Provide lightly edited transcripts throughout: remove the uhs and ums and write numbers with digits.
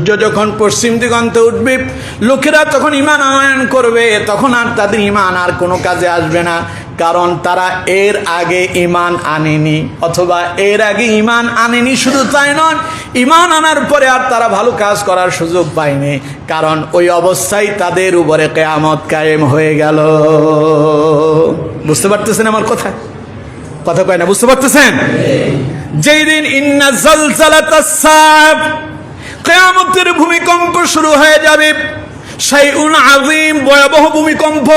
সূর্য যখন পশ্চিম দিগন্তে উঠবে, লোকেরা তখন ঈমান আনয়ন করবে, তখন আর তাদের ঈমান আর কোনো কাজে আসবে না, কারণ তারা এর আগে ঈমান আনেনি, অথবা এর আগে ঈমান আনেনি। শুধু তাই নয়, ঈমান আনার পরে আর তারা ভালো কাজ করার সুযোগ পায়নি, কারণ ওই অবস্থায় তাদের উপরে কিয়ামত কায়েম হয়ে গেল। বুঝতে পারতেছেন আমার কথা? কথা কয় না, বুঝতে পারতেছেন? যেই দিন ইন্না জালজালাতাস সাআহ, কিয়ামতের ভূমিকম্প শুরু হয়ে যাবে, শাইউন আযীম, ভয়াবহ ভূমিকম্প।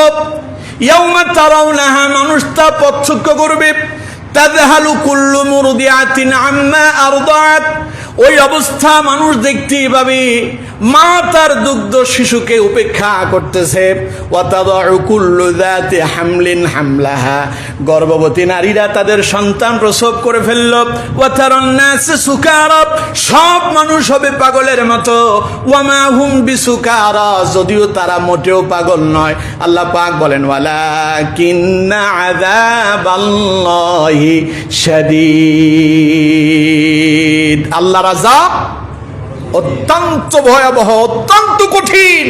ইয়াউমা তারাউনাহা, মানুষ তা প্রত্যক্ষ করবে। তাযহালু কুল্লু মুরদিআতিন আম্মা আরদাআত, ওই অবস্থা মানুষ দেখতেই পাবে, মা তার দুগ্ধ শিশুকে উপেক্ষা করতেছে। ওয়া তাদাউ কুল্লু যাতি হামলিন হামলাহা, গর্ভবতী নারীরা তাদের সন্তান প্রসব করে ফেলল। ওয়া তারান নাস সুকারা, সব মানুষ হবে পাগলের মতো। ওয়া মা হুম বিসুকারা, যদিও তারা মোটেও পাগল নয়। আল্লাহ পাক বলেন ওয়ালাকিন্না আযাবাল্লাহি শাদীদ, আল্লাহর আযাব অত্যন্ত ভয়াবহ, অত্যন্ত কঠিন।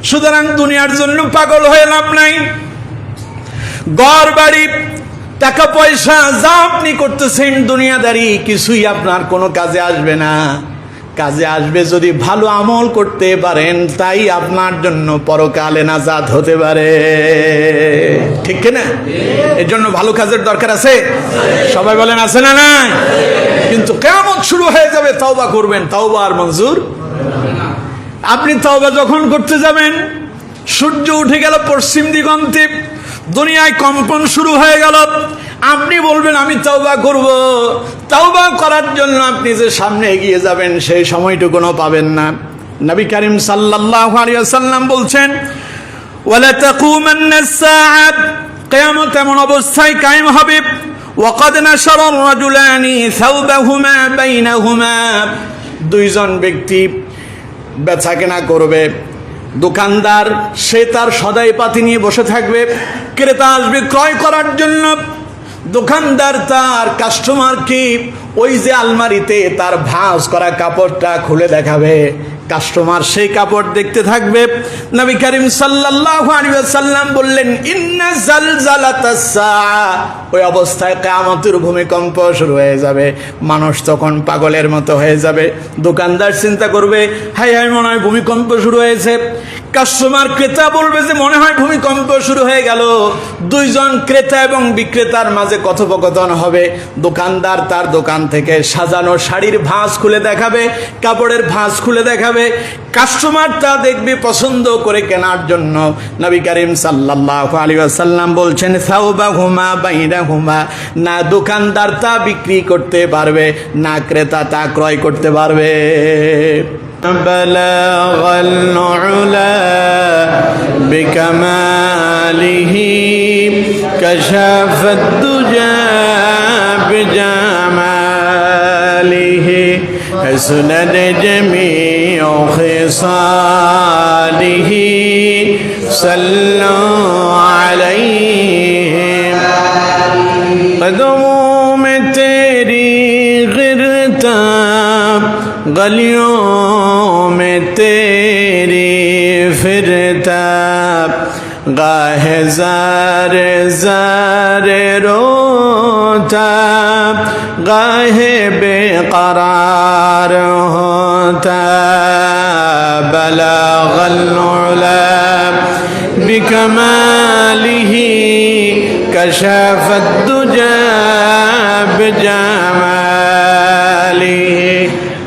সুতরাং দুনিয়ার জন্য পাগল হয়ে লাভ নাই। ঘর বাড়ি, টাকা পয়সা যা আপনি করতেছেন দুনিয়াদারি, কিছুই আপনার কোনো কাজে আসবে না। কাজে আসবে যদি ভালো আমল করতে পারেন, তাই আপনার জন্য পরকালে নাজাত হতে পারে। ঠিক কিনা? এর জন্য ভালো কাজের দরকার আছে। সবাই বলেন আছে না নাই? কিন্তু কিয়ামত শুরু হয়ে যাবে, তওবা করবেন, তওবা আর মঞ্জুর। আপনি তওবা যখন করতে যাবেন, সূর্য উঠে গেল পশ্চিম দিগন্তে, দুনিয়ায় কম্পন শুরু হয়ে গেল, আপনি বলবেন আমি তওবা করব। তওবা করার জন্য আপনি যে সামনে এগিয়ে যাবেন, সেই সময়টুকুও পাবেন না। নবী করিম সাল্লাল্লাহু আলাইহি ওয়াসাল্লাম বলছেন ওয়ালা তাকুমান্নাস সাআত, কিয়ামত এমন অবস্থায় কায়েম হবে, ওয়াকাদ নাশারা রাজুলানি সাওবাহুমা বাইনাহুমা, দুইজন ব্যক্তি বেচা কেনা করবে। দোকানদার সে তার সদাই পাতি নিয়ে বসে থাকবে, ক্রেতা আসবে ক্রয় করার জন্য। দোকানদার তার কাস্টমারকে ওই যে আলমারিতে তার ভাঁজ করা কাপড়টা খুলে দেখাবে, কাস্টমার সেই কাপড় দেখতে থাকবে। নবী করিম সাল্লাল্লাহু আলাইহি ওয়াসাল্লাম বললেন ইন্না জালজালাতাস সাআহ, ওই অবস্থায় কিয়ামতের ভূমিকম্প শুরু হয়ে যাবে। মানুষ তখন পাগলের মতো হয়ে যাবে। দোকানদার চিন্তা করবে হায় হায়, মনে হয় ভূমিকম্প শুরু হয়েছে। কাস্টমার ক্রেতা বলবে যে মনে হয় ভূমিকম্প শুরু হয়ে গেল। দুইজন ক্রেতা এবং বিক্রেতার মাঝে কথোপকথন হবে। দোকানদার তার দোকান থেকে সাজানো শাড়ির ভাঁজ খুলে দেখাবে, কাপড়ের ভাঁজ খুলে দেখাবে। কাস্টমার তা দেখবে, পছন্দ করে কেনার জন্য। নবী করিম সাল্লাল্লাহু আলাইহি ওয়াসাল্লাম বলছেন সাওবাহুমা বাইনাহুমা, না দোকানদার তা বিক্রি করতে পারবে, না ক্রেতা তা ক্রয় করতে পারবে। بلغ العلا بكماله كشف الدجى بجماله حسنت جميع خصاله صلوا عليه قدموا में तेरी गिरताब गलियों में तेरी फिरताब गाहे ज़ारे ज़ारे रोता गाहे बेकरार होता बलगल उला बिकमालिही कशफत दुजा बिजमालिही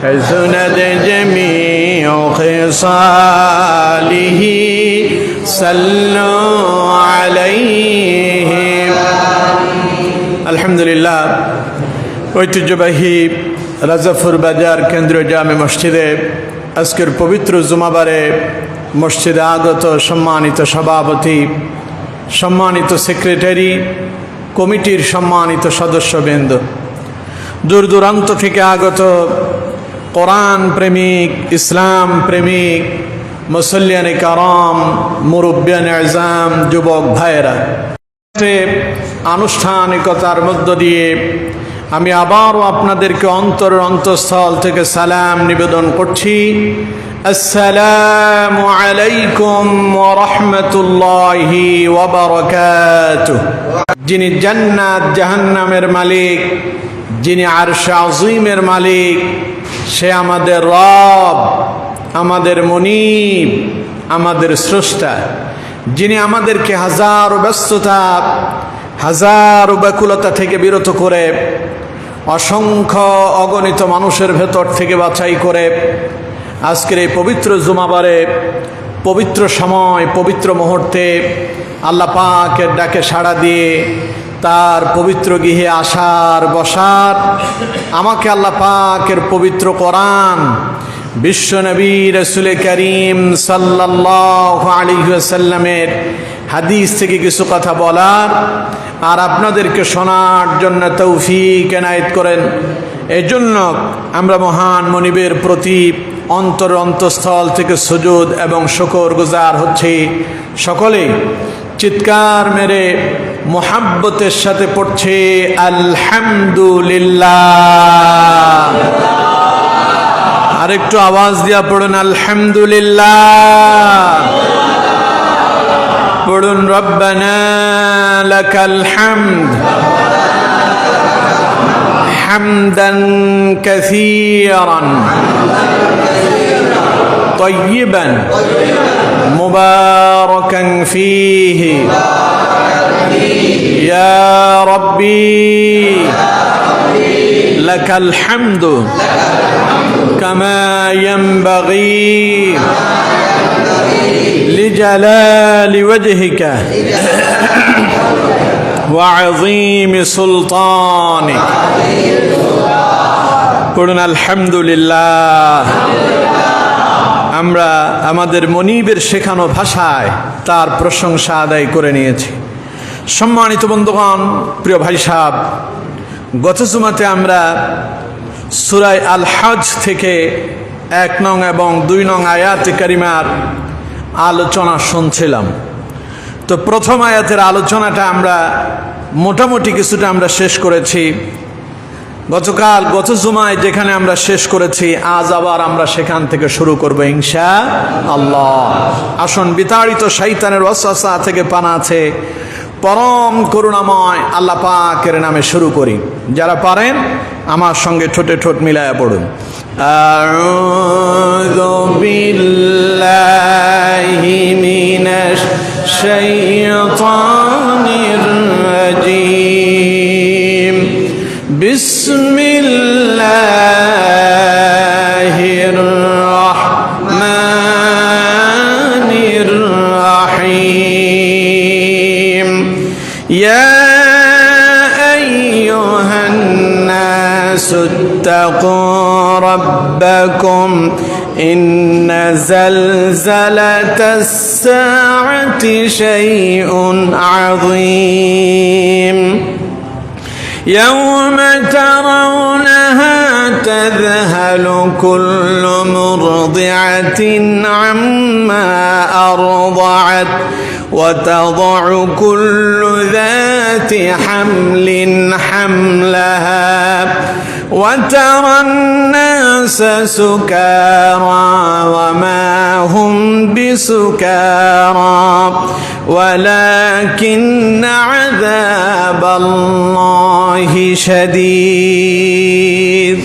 हसनत जमीउ खिसालिही सल्लु अलैहि। আলহামদুলিল্লাহ, ঐতিহ্যবাহী রাজাপুর বাজার কেন্দ্রীয় জামে মসজিদে আজকের পবিত্র জুমাবারে মসজিদে আগত সম্মানিত সভাপতি, সম্মানিত সেক্রেটারি, কমিটির সম্মানিত সদস্যবৃন্দ, দূর দূরান্ত থেকে আগত কোরআন প্রেমিক, ইসলাম প্রেমিক, মুসল্লিয়ানে কারাম, মুরব্বিয়ানে আযম, যুবক ভাইয়েরা, আনুষ্ঠানিকতার মধ্য দিয়ে আমি আবারও আপনাদেরকে অন্তরের অন্তঃস্থল থেকে সালাম নিবেদন করছি। আসসালামু আলাইকুম ওয়া রাহমাতুল্লাহি ওয়া বারাকাতুহু। যিনি জান্নাত জাহান্নামের মালিক, যিনি আরশ আযীমের মালিক, সে আমাদের রব, আমাদের মুনীব, আমাদের স্রষ্টা, যিনি আমাদেরকে হাজারো ব্যস্ততা, হাজারো ব্যাকুলতা থেকে বিরত করে, অসংখ্য অগণিত মানুষের ভেতর থেকে বাছাই করে আজকের এই পবিত্র জুমাবারে, পবিত্র সময়, পবিত্র মুহূর্তে আল্লাহ পাকের ডাকে সাড়া দিয়ে তার পবিত্র গৃহে আসার বসার, আমাকে আল্লাহ পাকের পবিত্র কোরআন, বিশ্বনবী রাসূল করিম সাল্লাল্লাহু আলাইহি ওয়াসাল্লামের হাদিস থেকে কিছু কথা বলার আর আপনাদেরকে শোনার জন্য তৌফিক এনায়েত করেন। এজন্য আমরা মহান মনিবের প্রতি অন্তঃস্থল থেকে সুজুদ এবং শুকর গুজার হচ্ছি। সকলেই চিৎকার মেরে মোহাব্বতের সাথে পড়ছে আলহামদুলিল্লাহ। আরেকটু আওয়াজ দিয়া পড়ুন আলহামদুলিল্লাহ। পড়ুন রব্বানা লাকাল হামদ হামদান কাসীরান طيبا مباركا فيه يا ربي لك الحمد كما ينبغي لجلال وجهك وعظيم سلطانك পড়ুন আলহামদুলিল্লাহ। আমরা আমাদের মনিবের শেখানো ভাষায় তার প্রশংসা আদায় করে নিয়েছি। সম্মানিত বন্ধুগণ, প্রিয় ভাই সাহেব, গত জুমাতে আমরা সূরা আল হজ থেকে 1 নং এবং 2 নং আয়াতে কারিমার আলোচনা শুনছিলাম। তো প্রথম আয়াতের আলোচনাটা আমরা মোটামুটি কিছুটা আমরা শেষ করেছি গত জুমায়, যেখানে আমরা শেষ করেছি। আজ আবার আমরা সেখান থেকে শুরু করব ইনশাআল্লাহ। আসুন বিতাড়িত শয়তানের ওয়াসওয়াসা থেকে পানা আছে পরম করুণাময় আল্লাহ পাকের নামে শুরু করি। যারা পারেন আমার সঙ্গে ঠোঁটে ঠোঁট মিলায়া পড়ুন। আউযু বিল্লাহি মিনাশ শাইতানির রাজীম। বিসমিল্লাহির রহমানির রহিম। ইয়া আইয়ুহান নাসু ইত্তাকু রাব্বাকুম ইন্না জালজালাতাস সাআতি শাইউন আযীম। يوم ترونها تذهل كل مرضعة عما أرضعت وتضع كل ذات حمل حملها وترى الناس سكارى وما هم بسكارى ولكن عذاب الله شديد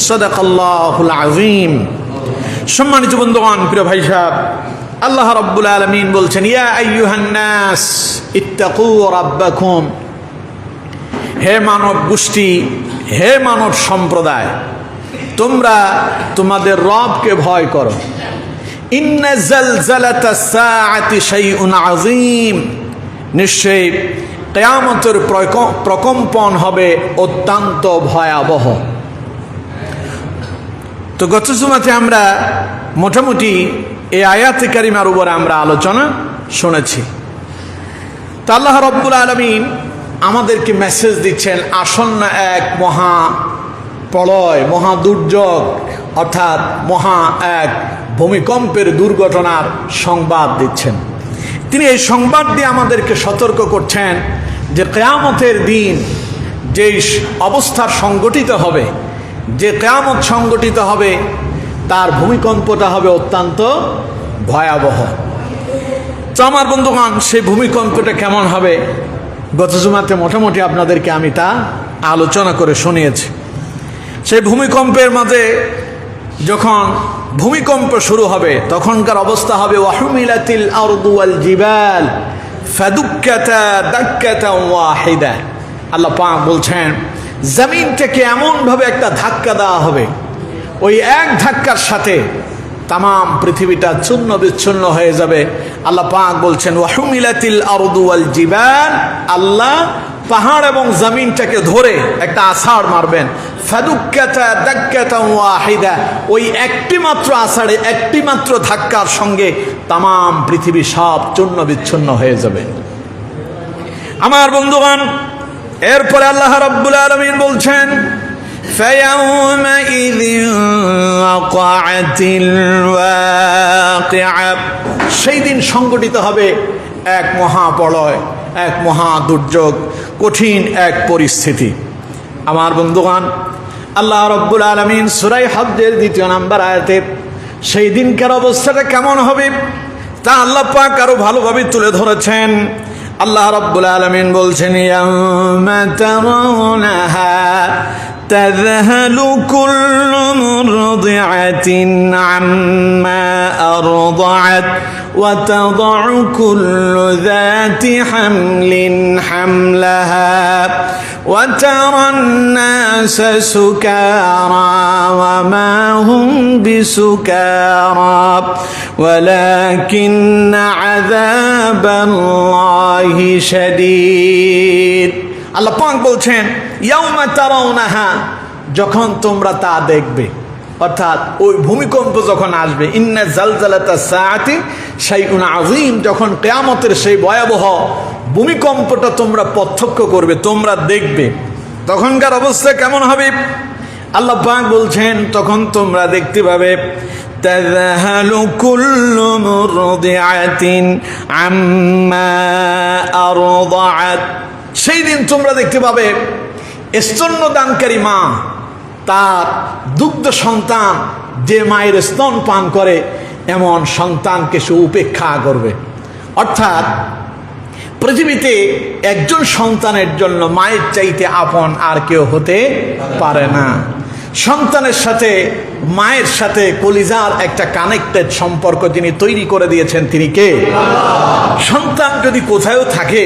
صدق الله العظيم। সম্মানিত বন্ধুগণ, প্রিয় ভাই সাহেব, আল্লাহ রাব্বুল আলামিন বলছেন, ইয়া আইয়ুহান নাস ইত্তাকু রাব্বাকুম। হে মানব গোষ্ঠী, হে মানব সম্প্রদায়, তোমরা তোমাদের রবকে ভয় করো। ইন্না জালজালাতাস সাআতি শাইউন আযীম। নিশ্চয়ই কিয়ামতের প্রকম্পন হবে অত্যন্ত ভয়াবহ। তো গত জুমাতে আমরা মোটামুটি এই আয়াতে কারিমার উপরে আমরা আলোচনা শুনেছি। তা আল্লাহ রাব্বুল আলামিন আমাদেরকে মেসেজ দিচ্ছেন আসন্ন এক মহা প্রলয়, মহা দুর্যোগ, অর্থাৎ মহা এক ভূমিকম্পের দুর্ঘটনার সংবাদ দিচ্ছেন। তিনি এই সংবাদ দিয়ে আমাদেরকে সতর্ক করছেন যে কিয়ামতের দিন যে অবস্থার সংগঠিত হবে, যে কিয়ামত সংগঠিত হবে, তার ভূমিকম্পটা হবে অত্যন্ত ভয়াবহ। তো আমার বন্ধুগণ, সেই ভূমিকম্পটা কেমন হবে গত জুমাতে মোটামুটি আপনাদেরকে আমি তা আলোচনা করে শুনিয়েছি। সেই ভূমিকম্পের মাঝে যখন ভূমিকম্প শুরু হবে তখনকার অবস্থা হবে ওয়াহুমিলাতিল আরদু ওয়াল জিবাল ফাদুক্কাতা দাক্কাতা ওয়াহিদা। আল্লাহ পাক বলছেন জমিনটাকে এমনভাবে একটা ধাক্কা দেওয়া হবে, ওই এক ধাক্কার সাথে তাম পৃথিবীটা চূর্ণ বিচ্ছন্ন হয়ে যাবে। আল্লাহ পাক বলছেন ওয়াহুমিলাতিল আরদু ওয়াল জিবাল, আল্লাহ পাহাড় এবং জমিনটাকে ধরে একটা আছাড় মারবেন। ফাদুক্কাতা দাক্কাতা ওয়াহিদা, ওই একটি মাত্র আছাড়ে, একটি মাত্র ধাক্কার সঙ্গে তাম পৃথিবী সব চূর্ণ বিচ্ছন্ন হয়ে যাবে। আমার বন্ধুগণ, এরপরে আল্লাহ রাব্বুল আলামিন বলছেন ফায়াউমাইযিন ওয়াকাআতিল ওয়াকিআ, সেই দিন সংগঠিত হবে এক মহাপ্রলয়, এক মহা দুর্যোগ, কঠিন এক পরিস্থিতি। আমার বন্ধুগণ, আল্লাহ রাব্বুল আলামিন সূরা হজ্জের 2 নম্বর আয়াতে সেই দিনকার অবস্থাটা কেমন হবে তা আল্লাহ পাক আরো ভালোভাবে তুলে ধরেছেন। আল্লাহ রাব্বুল আলামিন বলছেন ইয়াউমা তারাউনাহা তাযহালু কুল্লু মুরদিআতিন আম্মা আরদাআত ওয়া তাদাউ কুল্লু যাতি হামলিন হামলাহা ওয়া তারান নাসা সুকারা ওয়া মা হুম বিসুকারা ওয়ালাকিন্না আযাবাল্লাহি শাদীদ। আল্লাহ পাক বলছেন ইয়াউমা তারাউনাহা, যখন তোমরা তা দেখবে, অর্থাৎ ওই ভূমিকম্প যখন আসবে, ইন্না জালজালাতা সাআতি শাইউন আযীম, যখন কিয়ামতের সেই ভয়াবহ ভূমিকম্পটা তোমরা প্রত্যক্ষ করবে, তোমরা দেখবে, তখনকার অবস্থা কেমন হবে আল্লাহ পাক বলছেন তখন তোমরা দেখতে পাবে তাযহালু কুল্লু মুরদিআতিন আম্মা আরদাআত, সেই দিন তোমরা দেখতে পাবে স্তন্যদানকারী মা তার দুগ্ধ সন্তান, যে মায়ের স্তন পান করে এমন সন্তানকে সে উপেক্ষা করবে। অর্থাৎ পৃথিবীতে একজন সন্তানের জন্য মায়ের চাইতে আপন আর কেউ হতে পারে না। সন্তানের সাথে মায়ের সাথে কলিজার একটা কানেক্টেড সম্পর্ক যিনি তৈরি করে দিয়েছেন তিনি কে? সন্তান যদি কোথাও থাকে,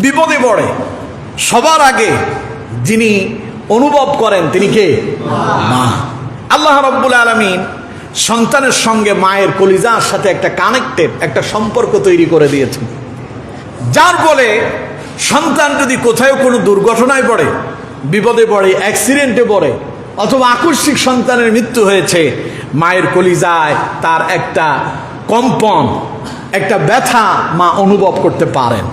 বিপদে পড়ে, সবার আগে যিনি অনুভব করেন তিনি কে? মা। আল্লাহ রাব্বুল আলামিন সন্তানের সঙ্গে মায়ের কলিজার সাথে একটা কানেক্টেড একটা সম্পর্ক তৈরি করে দিয়েছেন, যার ফলে সন্তান যদি কোথাও কোনো দুর্ঘটনায় পড়ে, বিপদে পড়ে, অ্যাক্সিডেন্টে পড়ে, অথবা আকস্মিক সন্তানের মৃত্যু হয়েছে, মায়ের কলিজায় তার একটা কম্পন, একটা ব্যথা মা অনুভব করতে পারেন।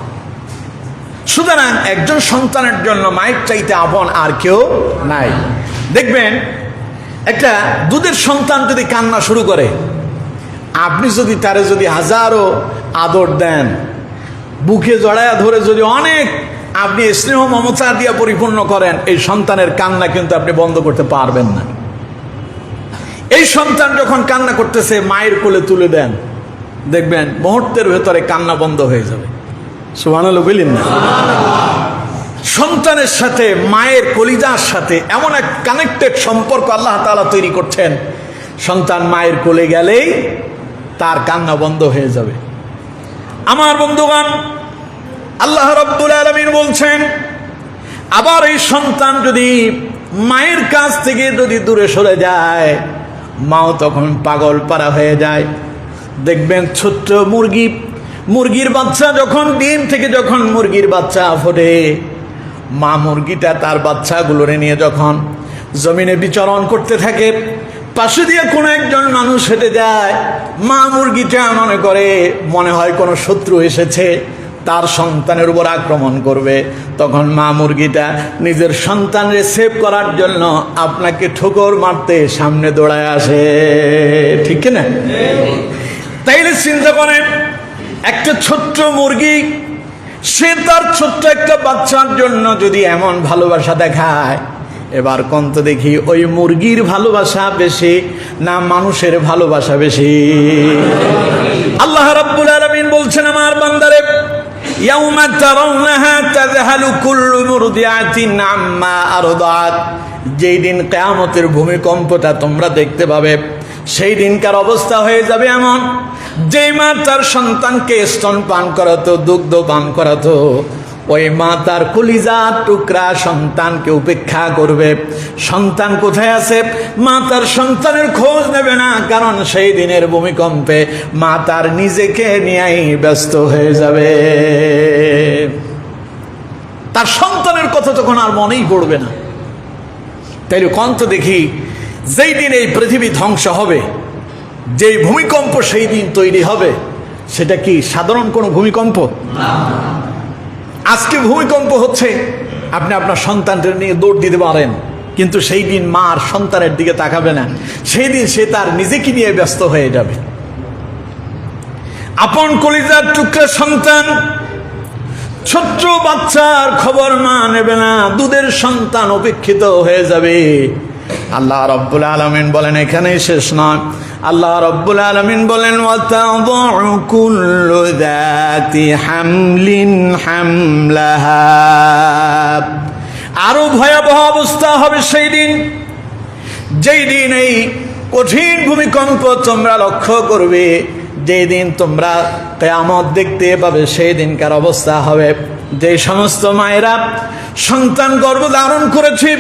সুতরাং একজন সন্তানের জন্য মায়ের চাইতে আপন আর কেউ নাই। দেখবেন একটা দুধের সন্তান যদি কান্না শুরু করে, আপনি যদি তারে যদি হাজারো আদর দেন, বুকে জড়ায়া ধরে যদি অনেক আপনি স্নেহ মমতা দিয়ে পরিপূর্ণ করেন, এই সন্তানের কান্না কিন্তু আপনি বন্ধ করতে পারবেন না। এই সন্তান যখন কান্না করতেছে মায়ের কোলে তুলে দেন, দেখবেন মুহূর্তের ভেতরে কান্না বন্ধ হয়ে যাবে। সুবহানাল্লাহ বলেন না? সন্তানের সাথে মায়ের কলিজার সাথে এমন এক কানেক্টেড সম্পর্ক আল্লাহ তাআলা তৈরি করছেন, সন্তান মায়ের কোলে গেলেই তার কান্না বন্ধ হয়ে যাবে। আমার বন্ধুগণ, আল্লাহ রাব্বুল আলামিন বলছেন আবার এই সন্তান যদি মায়ের কাছ থেকে যদি দূরে সরে যায়, মাও তখন পাগল পারা হয়ে যায়। দেখবেন ছোট্ট মুরগির বাচ্চা যখন ডিম থেকে যখন মুরগির বাচ্চা ফোটে, মা মুরগিটা তার বাচ্চাগুলোরে নিয়ে যখন জমিনে বিচরণ করতে থাকে, পাশে দিয়ে কোনো একজন মানুষ হেঁটে যায়, মা মুরগিটা মনে হয় কোনো শত্রু এসেছে, তার সন্তানের উপর আক্রমণ করবে। তখন মা মুরগিটা নিজের সন্তানকে সেভ করার জন্য আপনাকে ঠোকর মারতে সামনে দৌড়ায় আসে, ঠিক না? তাইলে চিন্তা করেন, একটা ছোট্ট মুরগি সে তার ছোট্ট একটা বাচ্চার জন্য যদি এমন ভালোবাসা দেখায়, এবার কোন তো দেখি ওই মুরগির ভালোবাসা বেশি না মানুষের ভালোবাসা বেশি? আল্লাহ রাব্বুল আলামিন বলছেন, আমার বান্দারে, ইয়াউমা তারাউনাহা তাযহালু কুল্লু মুরদিআতিন আম্মা আরদাত, যেই দিন কিয়ামতের ভূমিকম্পটা তোমরা দেখতে পাবে, সেই দিনকার অবস্থা হয়ে যাবে এমন, যেই মা তার সন্তানকে স্তন পান করাতো, দুগ্ধ পান করাতো, ওই মা তার কলিজার টুকরা সন্তানকে উপেক্ষা করবে। সন্তান কোথায় আছে? মা তার সন্তানের খোঁজ নেবে না, কারণ সেই দিনের ভূমিকম্পে মা তার নিজেকে নিয়েই ব্যস্ত হয়ে যাবে। তার সন্তানের কথা তখন আর মনেই পড়বে না। তাইলে কন্ত দেখি, যেই দিন এই পৃথিবী ধ্বংস হবে, যেই ভূমিকম্প সেই দিন তৈরি হবে, সেটা কি সাধারণ কোনো ভূমিকম্প? আজকে ভূমিকম্প হচ্ছে, আপনি আপনার সন্তানদের নিয়ে দৌড় দিতে পারেন, কিন্তু সেই দিন মা আর সন্তানের দিকে তাকাবে না, সেই দিন সে তার নিজেকে নিয়ে ব্যস্ত হয়ে যাবে। আপন কলিজার টুকরা সন্তান, ছোট্ট বাচ্চার খবর মা নেবে না, দুধের সন্তান উপেক্ষিত হয়ে যাবে। আল্লাহ রাব্বুল আলামিন বলেন, এখানেই শেষ নয়। আল্লাহ রাব্বুল আলামিন বলেন, ওয়াতাযউ কুল্লু যাতি হামলিন হামলাহা, আরো ভয়াবহ অবস্থা হবে সেই দিন, যেই দিন এই কঠিন ভূমিকম্প তোমরা লক্ষ্য করবে, যেই দিন তোমরা কিয়ামত দেখতে পাবে, সেই দিনকার অবস্থা হবে, যে সমস্ত মায়েরা সন্তান গর্ভ ধারণ করেছে,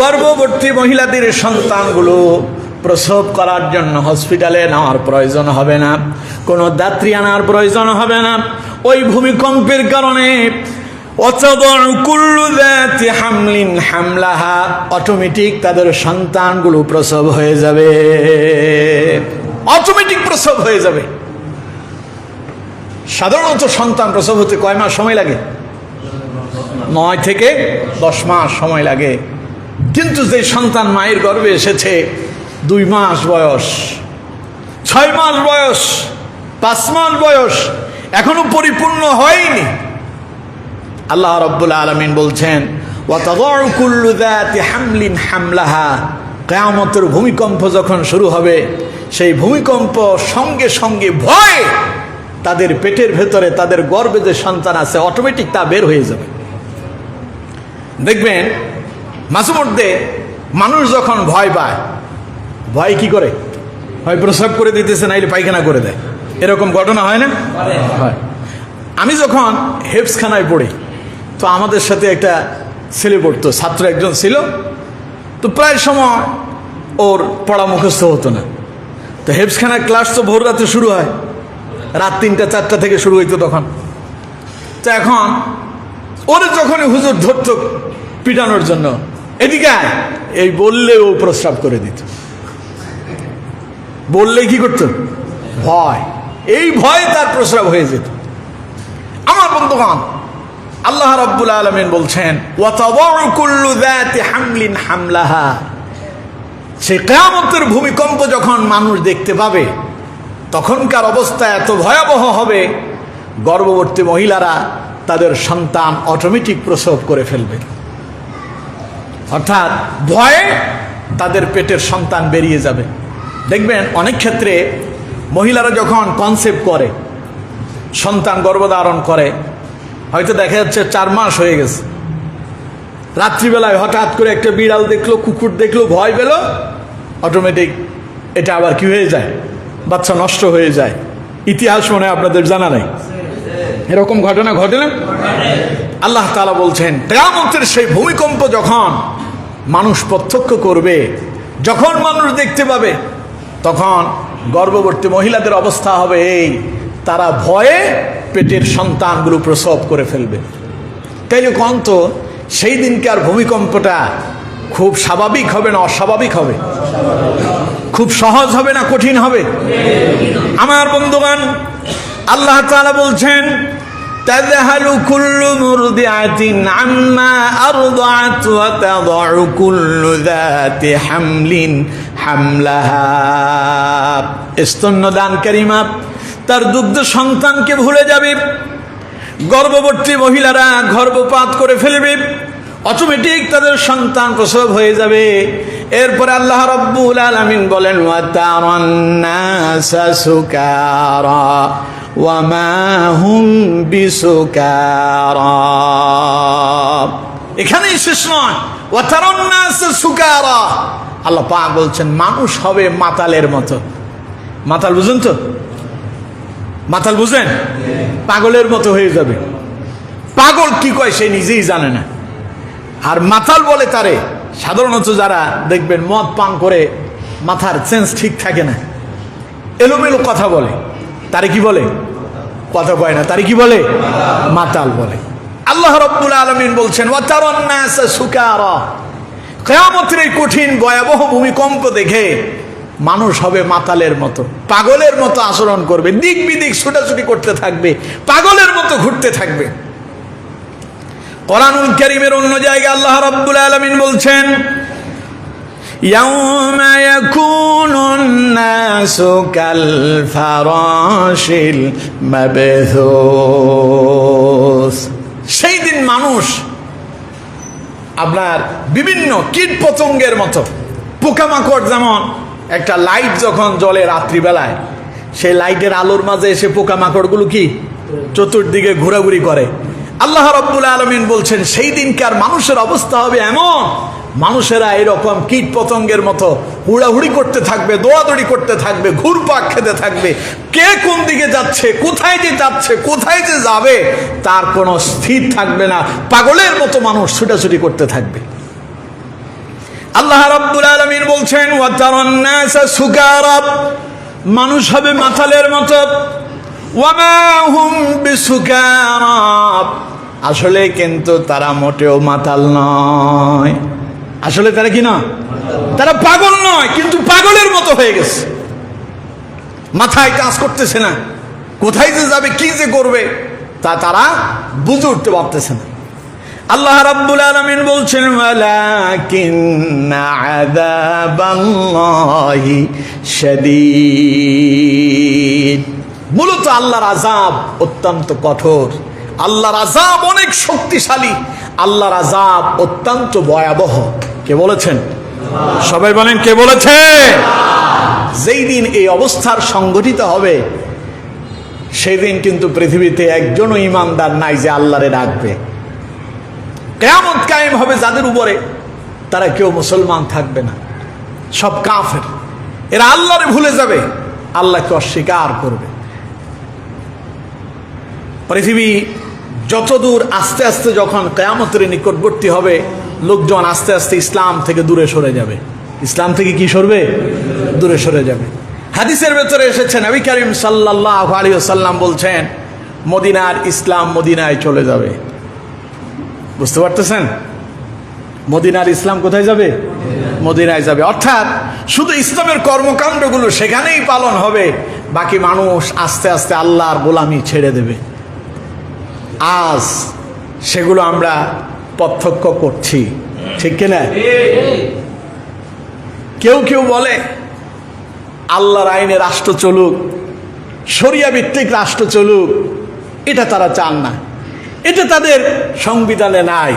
গর্ভবতী মহিলাদের সন্তানগুলো প্রসব করার জন্য হসপিটালে নেওয়ার প্রয়োজন হবে না, কোনো দাত্রী আনার প্রয়োজন হবে না। ওই ভূমিকম্পের কারণে অটোমেটিক তাদের সন্তানগুলো প্রসব হয়ে যাবে, অটোমেটিক প্রসব হয়ে যাবে। সাধারণত সন্তান প্রসব হতে কয় মাস সময় লাগে? 9 থেকে 10 মাস সময় লাগে। কিন্তু যে সন্তান মায়ের গর্ভে এসেছে 2 মাস বয়স, 6 মাস বয়স, 5 মাস বয়স, এখনো পরিপূর্ণ হয়নি, আল্লাহ রাব্বুল আলামিন বলছেন, ওয়াতাযউ কুল্লু যাতি হামলিন হামলাহা, কিয়ামতের ভূমিকম্প যখন শুরু হবে, সেই ভূমিকম্প সঙ্গে সঙ্গে ভয় তাদের পেটের ভেতরে, তাদের গর্ভে যে সন্তান আছে, অটোমেটিক তা বের হয়ে যাবে। দেখবেন মাঝে মধ্যে মানুষ যখন ভয় পায়, ভয় কি করে? হয় প্রস্রাব করে দিতেছে, নাইলে পায়খানা করে দেয়, এরকম ঘটনা হয় না? হয়। আমি যখন হেফজখানায় পড়ি, তো আমাদের সাথে একটা ছেলে পড়তো, ছাত্র একজন ছিল, তো প্রায় সময় ওর পড়া মুখস্থ হতো না। তো হেফজখানার ক্লাস তো ভোর রাতে শুরু হয়, রাত 3টা-4টা থেকে শুরু হইতো তখন। তো এখন ওরে যখনই হুজুর ধরত পিটানোর জন্য, এদিকে এই বললে ও প্রস্রাব করে দিত। বললে কি করতো? ভয়, এই ভয়ে তার প্রস্রাব হয়ে যেত। আমার বন্ধুগণ, আল্লাহ রাব্বুল আলামিন বলছেন, ওয়াতাযউ কুল্লু যাতি হামলিন হামলাহা, সেই কিয়ামতের ভূমিকম্প যখন মানুষ দেখতে পাবে, তখনকার অবস্থা এত ভয়াবহ হবে, গর্ভবতী মহিলারা তাদের সন্তান অটোমেটিক প্রসব করে ফেলবে। অর্থাৎ ভয়ে তাদের পেটের সন্তান বেরিয়ে যাবে। দেখবেন অনেক ক্ষেত্রে মহিলারা যখন কনসেপ্ট করে, সন্তান গর্ভধারণ করে, হয়তো দেখা যাচ্ছে 4 মাস হয়ে গেছে, রাত্রিবেলায় হঠাৎ করে একটা বিড়াল দেখলো, কুকুর দেখলো, ভয় পেল, অটোমেটিক এটা আবার কি হয়ে যায়? বাচ্চা নষ্ট হয়ে যায়। ইতিহাস মনে হয় আপনাদের জানা নাই, এরকম ঘটনা ঘটে না? আল্লাহ তাআলা বলছেন, কিয়ামতের সেই ভূমিকম্প যখন মানুষ প্রত্যক্ষ করবে, যখন মানুষ দেখতে পাবে, তখন গর্ভবতী মহিলাদের অবস্থা হবে এই, তারা ভয়ে পেটের সন্তানগুলো প্রসব করে ফেলবে। তাইলে কোন তো সেই দিনকার ভূমিকম্পটা খুব স্বাভাবিক হবে না অস্বাভাবিক হবে? খুব সহজ হবে না কঠিন হবে? আমার বন্ধুগণ, আল্লাহ তাআলা বলছেন, তাযহালু কুল্লু মুরদিআতিন আম্মা আরদাআত ওয়া তাযউ কুল্লু যাতি হামলিন হামলাহা, স্তন্যদানকারী মা তার দুগ্ধ সন্তানকে ভুলে যাবে, গর্ভবতী মহিলারা গর্ভপাত করে ফেলবে, অটোমেটিক তাদের সন্তান প্রসব হয়ে যাবে। এরপরে আল্লাহ রাব্বুল আলামিন বলেন ওয়া তারান নাসা সুকারা ওয়া মা হুম বিসুকারা। এখানেই শেষ নয়, ওয়া তারান নাসা সুকারা, আল্লাহ পাক বলছেন মানুষ হবে মাতালের মতো। মাতাল বুঝেন তো? মাতাল বুঝেন? পাগলের মতো হয়ে যাবে। পাগল কি কয় সে নিজেই জানে না। আর মাতাল বলে তারে সাধারণত যারা দেখবেন মদ পান করে মাথার সেন্স ঠিক থাকে না, এলোমেলো কথা বলে, তারে কি বলে? কথা কয় না, তারে কি বলে? মাতাল বলে। আল্লাহ রাব্বুল আলামিন বলছেন ওয়া তারান নাসা সুকারা, কিয়ামতের এই কঠিন ভয়াবহ ভূমিকম্প দেখে মানুষ হবে মাতালের মতো, পাগলের মতো আচরণ করবে, দিক বিদিক ছুটাছুটি করতে থাকবে, পাগলের মতো ঘুরতে থাকবে। কোরআনুল কারীমের অন্য জায়গায় আল্লাহ রাব্বুল আলামিন বলছেন ইয়াউমা ইয়াকুনুন নাসু কাল ফারাশিল মাবথুস, সেই দিন মানুষ আপনার বিভিন্ন কীট পতঙ্গের মতো, পোকামাকড় যেমন একটা লাইট যখন জ্বলে রাত্রিবেলায়, সেই লাইটের আলোর মাঝে এসে পোকামাকড়গুলো কি চতুর্দিকে ঘোরাঘুরি করে। আল্লাহ রাব্বুল আলামিন বলছেন সেই দিনকার মানুষের অবস্থা হবে এমন, মানুষেরা এরকম কীট পতঙ্গের মতো হুড়াহুড়ি করতে থাকবে, দৌড়াদৌড়ি করতে থাকবে, ঘুরপাক খেতে থাকবে। কে কোন দিকে যাচ্ছে, কোথায় যে যাচ্ছে, কোথায় যে যাবে তার কোনো স্থির থাকবে না। পাগলের মতো মানুষ ছুটাছুটি করতে থাকবে। আল্লাহ রাব্বুল আলামিন বলছেন ওয়া তারান নাসা সুকারা, মানুষ হবে মাতালের মতো। ওয়া মা হুম বিসুকারা, আসলে কিন্তু তারা মোটেও মাতাল নয়। আসলে তারা কি না? তারা পাগল নয়, কিন্তু পাগলের মতো হয়ে গেছে। মাথায় কাজ করতেছে না, কোথায় যে যাবে, কি যে করবে তা তারা বুঝে উঠতে পারতেছে না। আল্লাহ রাব্বুল আলামিন বলছেন ওয়ালাকিন্না আযাবাল্লাহি শাদীদ, মূলত আল্লাহর আযাব অত্যন্ত কঠোর, আল্লাহর আযাব অনেক শক্তিশালী, আল্লাহর আযাব অত্যন্ত ভয়াবহ। কে বলেছেন? সবাই বলেন কে বলেছে? যেই দিন এই অবস্থার সংঘটিত হবে সেই দিন কিন্তু পৃথিবীতে একজনও ঈমানদার নাই যে আল্লাহরে ডাকবে। কিয়ামত কায়েম হবে যাদের উপরে, তারা কেউ মুসলমান থাকবে না, সব কাফের। এরা আল্লাহরে ভুলে যাবে, আল্লাহকে অস্বীকার করবে। পৃথিবী যতদূর আস্তে আস্তে যখন কিয়ামতের নিকটবর্তী হবে, লোকজন আস্তে আস্তে ইসলাম থেকে দূরে সরে যাবে। ইসলাম থেকে কি সরবে? দূরে সরে যাবে। হাদিসের ভেতরে এসেছে নবী করিম সাল্লাল্লাহু আলাইহি ওয়াসাল্লাম বলছেন মদিনার ইসলাম মদিনায় চলে যাবে। বুঝতে পারতেছেন? মদিনার ইসলাম কোথায় যাবে? মদিনায় যাবে। অর্থাৎ শুধু ইসলামের কর্মকাণ্ডগুলো সেখানেই পালন হবে, বাকি মানুষ আস্তে আস্তে আল্লাহর গোলামি ছেড়ে দেবে। আজ সেগুলো আমরা প্রত্যক্ষ করছি, ঠিক কিনা? কেউ কেউ বলে আল্লাহর আইনে রাষ্ট্র চলুক, শরিয়া ভিত্তিক রাষ্ট্র চলুক, এটা তারা চান না, এটা তাদের সংবিধানে নাই।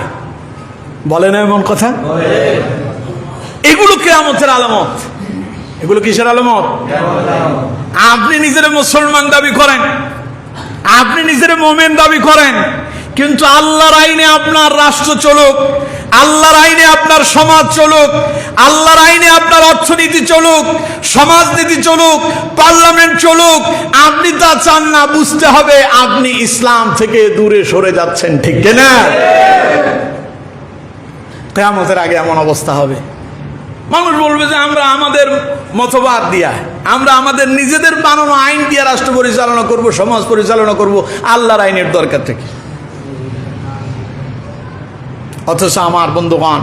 বলে না এমন কথা? এগুলো কিয়ামতের আলামত। এগুলো কিসের আলামত? আপনি নিজের মুসলমান দাবি করেন, আপনি নিজের মুমিন দাবি করেন, কিন্তু আল্লাহর আইনে আপনার রাষ্ট্র চলুক, আল্লাহর আইনে আপনার সমাজ চলুক, আল্লাহর আইনে আপনার অর্থনীতি চলুক, সমাজনীতি চলুক, পার্লামেন্ট চলুক, আপনি তা চান না। বুঝতে হবে আপনি ইসলাম থেকে দূরে সরে যাচ্ছেন, ঠিক কিনা? কিয়ামতের আগে এমন অবস্থা হবে, মানুষ বলবে যে আমরা আমাদের মতবাদ দিয়া, আমরা আমাদের নিজেদের বানানো আইন দিয়ে রাষ্ট্র পরিচালনা করব, সমাজ পরিচালনা করব, আল্লাহর আইনের দরকার থেকে। অথচ আমার বন্ধুগণ,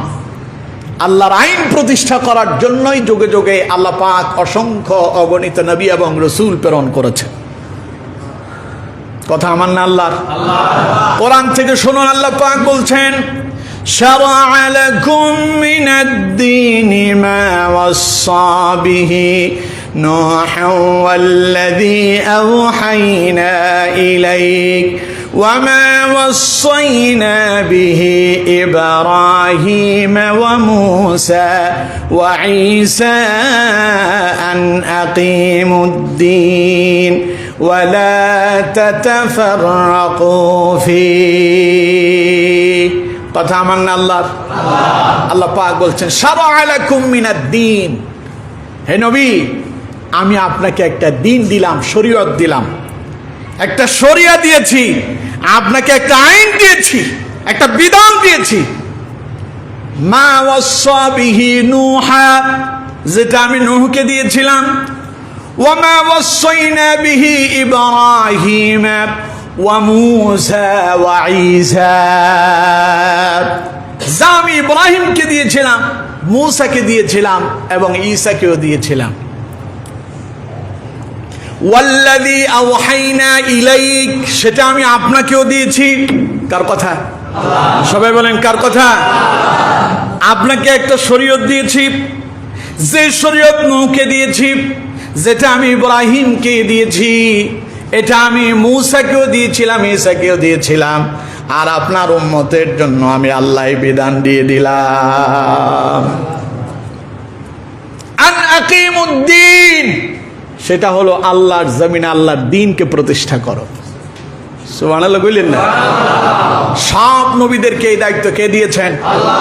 আল্লাহর আইন প্রতিষ্ঠা করার জন্যই যুগে যুগে আল্লাহ পাক অসংখ্য অগণিত নবী এবং রসুল প্রেরণ করেছে। কথা আমার না আল্লাহর? কোরআন থেকে শুনুন, আল্লাহ পাক বলছেন شرع لكم من الدين ما وصى به نوحا والذي أوحينا إليك وما وصينا به إبراهيم وموسى وعيسى أن أقيموا الدين ولا تتفرقوا فيه কথা আমার না আল্লাহ পাক বলছেন শারা'a লাকুম মিনাদ-দীন, হে নবী আমি আপনাকে একটা দিন দিলাম, শরীয়ত দিলাম, একটা শরিয়া দিয়েছি, আপনাকে একটা আইন দিয়েছি, একটা বিধান দিয়েছি। মা ওয়াসা বিহি নূহা, যেটা আমি নূহকে দিয়েছিলাম, ওয়া মা ওয়াসাইনা বিহি ইব্রাহিম ওয়া মূসা ওয়া ঈসা, যা আমি ইব্রাহিমকে দিয়েছিলাম, মূসাকে দিয়েছিলাম এবং ঈসাকেও দিয়েছিলাম। ওয়াল্লাযী আওহাইনা ইলাইক, সেটা আমি আপনাকেও দিয়েছি। কার কথা? আল্লাহ। সবাই বলেন কার কথা? আপনাকে একটা শরীয়ত দিয়েছি, যে শরীয়ত নূহকে দিয়েছি, যেটা আমি ইব্রাহিমকে দিয়েছি, এটা আমি মূসাকেও দিয়েছিলাম, ঈসাকেও দিয়েছিলাম, আর আপনার উম্মতের জন্য আমি আল্লাহই বিধান দিয়ে দিলাম। আন আকিমুদ্দিন, সেটা হলো আল্লাহর জমিনে আল্লাহর দ্বীনকে প্রতিষ্ঠা করো। সুবহানাল্লাহ কইলেন না? সব নবীদেরকে এই দায়িত্ব কে দিয়েছেন? আল্লাহ।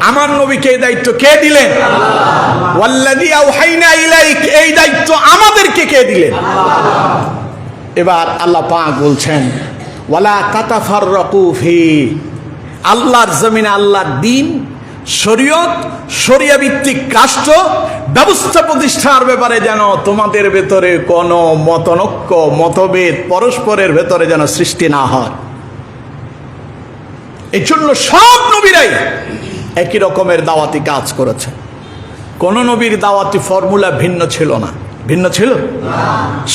আমার নবীকে এই দায়িত্ব কে দিলেন? আল্লাহ। ওয়াল্লাযী আওহাইনা ইলাইক, এই দায়িত্ব আমাদেরকে কে দিলেন? আল্লাহ। এবার আল্লাহ পাক বলছেন ওয়ালা তাতাফাররাকু ফি, আল্লাহর জমিনে আল্লাহর দ্বীন, শরীয়ত, শরিয়া ভিত্তিক রাষ্ট্র ব্যবস্থা প্রতিষ্ঠার ব্যাপারে যেন তোমাদের ভেতরে কোনো মতনৈক্য, মতভেদ পরস্পরের ভেতরে যেন সৃষ্টি না হয়। এই জন্য সব নবীরাই একই রকমের দাওয়াতি কাজ করেছে। কোন নবীর দাওয়াতি ফর্মুলা ভিন্ন ছিল না। ভিন্ন ছিল?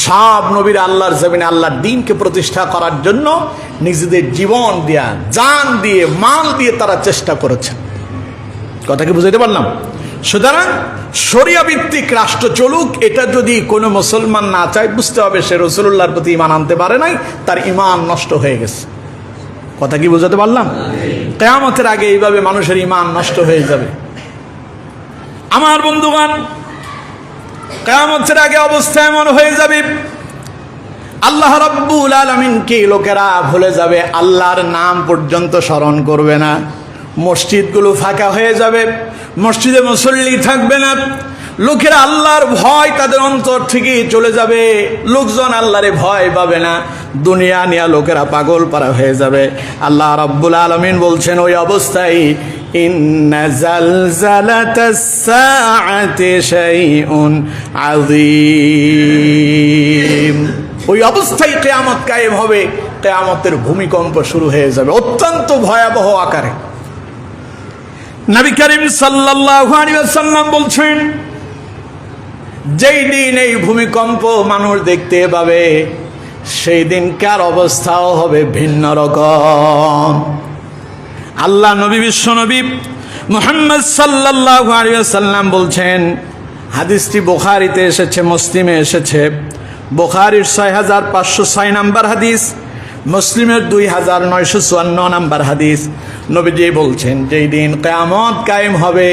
সব নবীরা আল্লাহর জমিনে আল্লাহর দ্বীনকে প্রতিষ্ঠা করার জন্য নিজেদের জীবন দিয়া, জান দিয়ে, মাল দিয়ে তারা চেষ্টা করেছেন। কথা কি বুঝাইতে পারলাম? সুতরাং শরিয়া ভিত্তিক রাষ্ট্র চলুক, এটা যদি কোনো মুসলমান না চায়, বুঝতে হবে সে রাসূলুল্লাহর প্রতি ঈমান আনতে পারে নাই, তার ঈমান নষ্ট হয়ে গেছে। কথা কি বুঝাতে পারলাম? কিয়ামতের আগে এইভাবে মানুষের ঈমান নষ্ট হয়ে যাবে। আমার বন্ধুগণ, কিয়ামতের আগে অবস্থা এমন হয়ে যাবে, আল্লাহ রাব্বুল আলামিনকে লোকেরা ভুলে যাবে, আল্লাহর নাম পর্যন্ত স্মরণ করবে না। মসজিদগুলো ফাঁকা হয়ে যাবে, মসজিদে মুসল্লি থাকবে না, লোকেরা আল্লাহর ভয় তাদের অন্তর থেকে চলে যাবে, লোকজন আল্লাহরে ভয় পাবে না, দুনিয়া নিয়ে লোকেরা পাগল পারা হয়ে যাবে। আল্লাহ রাব্বুল আলামিন বলছেন ওই অবস্থায় ইন্না জালজালাতাস সাআতি শাইউন আযীম, ওই অবস্থায় কিয়ামত কায়েম হবে, কিয়ামতের ভূমিকম্প শুরু হয়ে যাবে অত্যন্ত ভয়াবহ আকারে। নবী করিম সাল্লাল্লাহু আলাইহি ওয়াসাল্লাম বলছেন যেই দিন এই ভূমিকম্প মানুষ দেখতে পাবে, সেই দিনকার অবস্থাও হবে ভিন্ন রকম। আল্লাহ নবী, বিশ্ব নবী মুহাম্মদ সাল্লাল্লাহু আলাইহি ওয়াসাল্লাম বলছেন, হাদিসটি বুখারীতে এসেছে, মুসলিমে এসেছে। বুখারীর 6506 নাম্বার হাদিস, মুসলিমের 2954 নাম্বার হাদিস। নবীজি বলছেন যেই দিন কিয়ামত কায়েম হবে,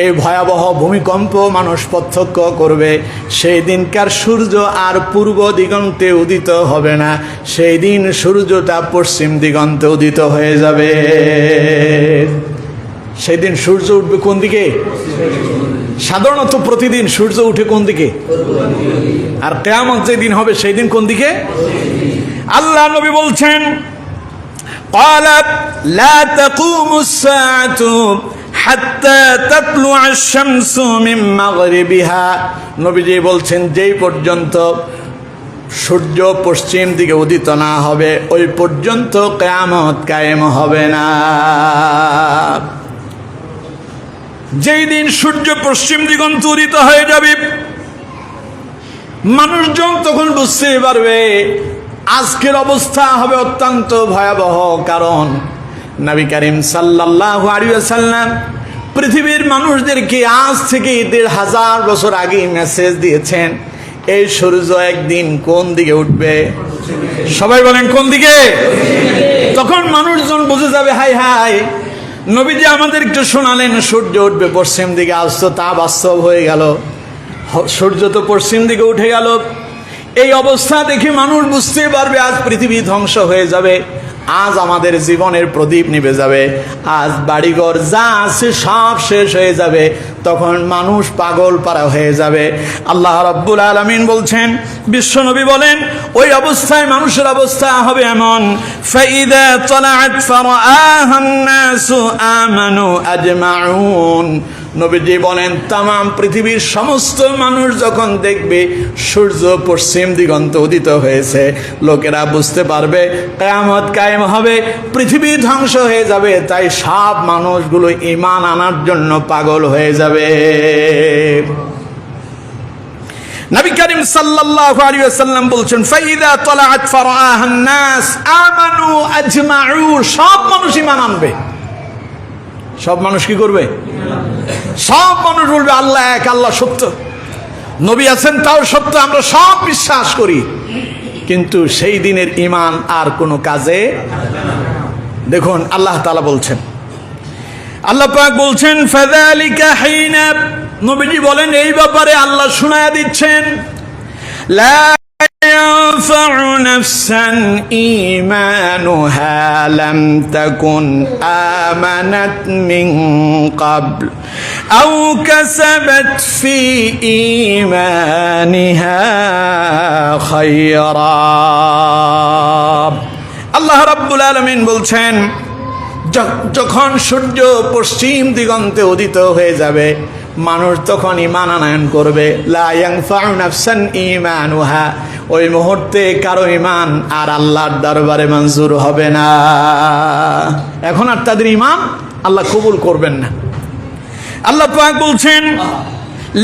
এই ভয়াবহ ভূমিকম্প মানুষ প্রত্যক্ষ করবে, সেই দিনকার সূর্য আর পূর্ব দিগন্তে উদিত হবে না, সেই দিন সূর্যটা পশ্চিম দিগন্তে উদিত হয়ে যাবে। সেই দিন সূর্য উঠবে কোন দিকে? সাধারণত প্রতিদিন সূর্য উঠে কোন দিকে? আর কিয়ামত যেদিন হবে সেই দিন কোন দিকে? আল্লাহ নবী বলছেন قالت لا تقوم الساعة حتى تطلع الشمس من مغربها, নবীজি বলছেন যেই পর্যন্ত সূর্য পশ্চিম দিকে উদিত না হবে, ওই পর্যন্ত কিয়ামত কায়েম হবে না। যেই দিন সূর্য পশ্চিম দিগন্তে উদিত হয়ে যাবে, মানুষজন তখন বুঝতে পারবে আজকের অবস্থা হবে অত্যন্ত ভয়াবহ। কারণ নবী করিম সাল্লাল্লাহু আলাইহি ওয়াসাল্লাম পৃথিবীর মানুষদেরকে আজ থেকে ১৫০০ বছর আগে মেসেজ দিয়েছেন, এই সূর্য একদিন কোন দিকে উঠবে? সবাই বলেন কোন দিকে? তখন মানুষজন বুঝে যাবে, হাই হাই, নবীজি আমাদের একটু শোনালেন সূর্য উঠবে পশ্চিম দিকে, আজ তো তা বাস্তব হয়ে গেল, সূর্য তো পশ্চিম দিকে উঠে গেল। এই অবস্থা দেখে মানুষ বুঝতে পারবে আজ পৃথিবী ধ্বংস হয়ে যাবে, আজ আমাদের জীবনের প্রদীপ নিভে যাবে, আজ বাড়িঘর যা আছে সব শেষ হয়ে যাবে। তখন মানুষ পাগল পারা হয়ে যাবে। আল্লাহ রাব্বুল আলামিন বলছেন, বিশ্বনবী বলেন, ওই অবস্থায় মানুষের অবস্থা হবে এমন, ফাইদা তালাআত ফারাআহান নাসু আমানু আজমাউন। নবীজি বলেন, তামাম পৃথিবীর সমস্ত মানুষ যখন দেখবে সূর্য পশ্চিম দিগন্তে উদিত হয়েছে, লোকেরা বুঝতে পারবে কিয়ামত কায়েম হবে, পৃথিবী ধ্বংস হয়ে যাবে। তাই সব মানুষগুলো ঈমান আনার জন্য পাগল হয়ে যাবে। নবী করিম সাল্লাল্লাহু আলাইহি ওয়াসাল্লাম বলছেন, ফাইদা তালাআত ফারাআহান নাস আমানু আজমাউন। সব মানুষ ঈমান আনবে। সব মানুষ কি করবে? সব মানুষ বলবে আল্লাহ এক, আল্লাহ সত্য, নবী আছেন তাও সত্য, আমরা সব বিশ্বাস করি। কিন্তু সেই দিনের ঈমান আর কোনো কাজে। দেখুন আল্লাহ তাআলা বলছেন, আল্লাহ পাক বলছেন, ফাযালিকা হিনা, নবীজি বলেন এই ব্যাপারে আল্লাহ শোনায়া দিচ্ছেন, লা ইয়ানফাউ নাফসান ঈমানুহা লাম তাকুন আমানাত মিন ক্বাবল আও কাসাবাত ফি ঈমানিহা খায়রা। আল্লাহ রাব্বুল আলামিন বলছেন, যখন সূর্য পশ্চিম দিগন্তে উদিত হয়ে যাবে, মানুষ তখন ঈমান আনয়ন করবে। লা ইয়ানফাউ নাফসান ঈমানুহা, ওই মুহূর্তে কারো ঈমান আর আল্লাহর দরবারে মঞ্জুর হবে না। এখন আর তাদের ঈমান আল্লাহ কবুল করবেন না। আল্লাহ পাক বলছেন,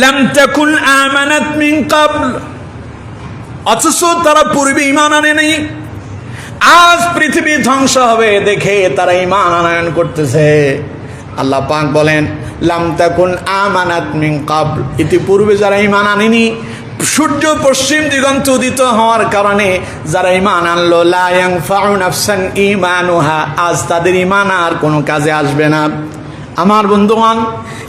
লাম তাকুন আমানাত মিন ক্বাবল, অথচ তারা পূর্বে ঈমান আনে নাই। আজ পৃথিবী ধ্বংস হবে দেখে তারা ঈমান আনয়ন করতেছে। আল্লাহ পাক বলেন, লাম তাকুন আমানাত মিন ক্বাবল, ইতিপূর্বে যারা ঈমান আনেনি, সূর্য পশ্চিম দিগন্তে উদিত হওয়ার কারণে যারা ঈমান আনলো, লা ইয়ানফাউ নাফসান ঈমানুহা, আজ তাদের ঈমান আর কোনো কাজে আসবে না। আমার বন্ধুগণ,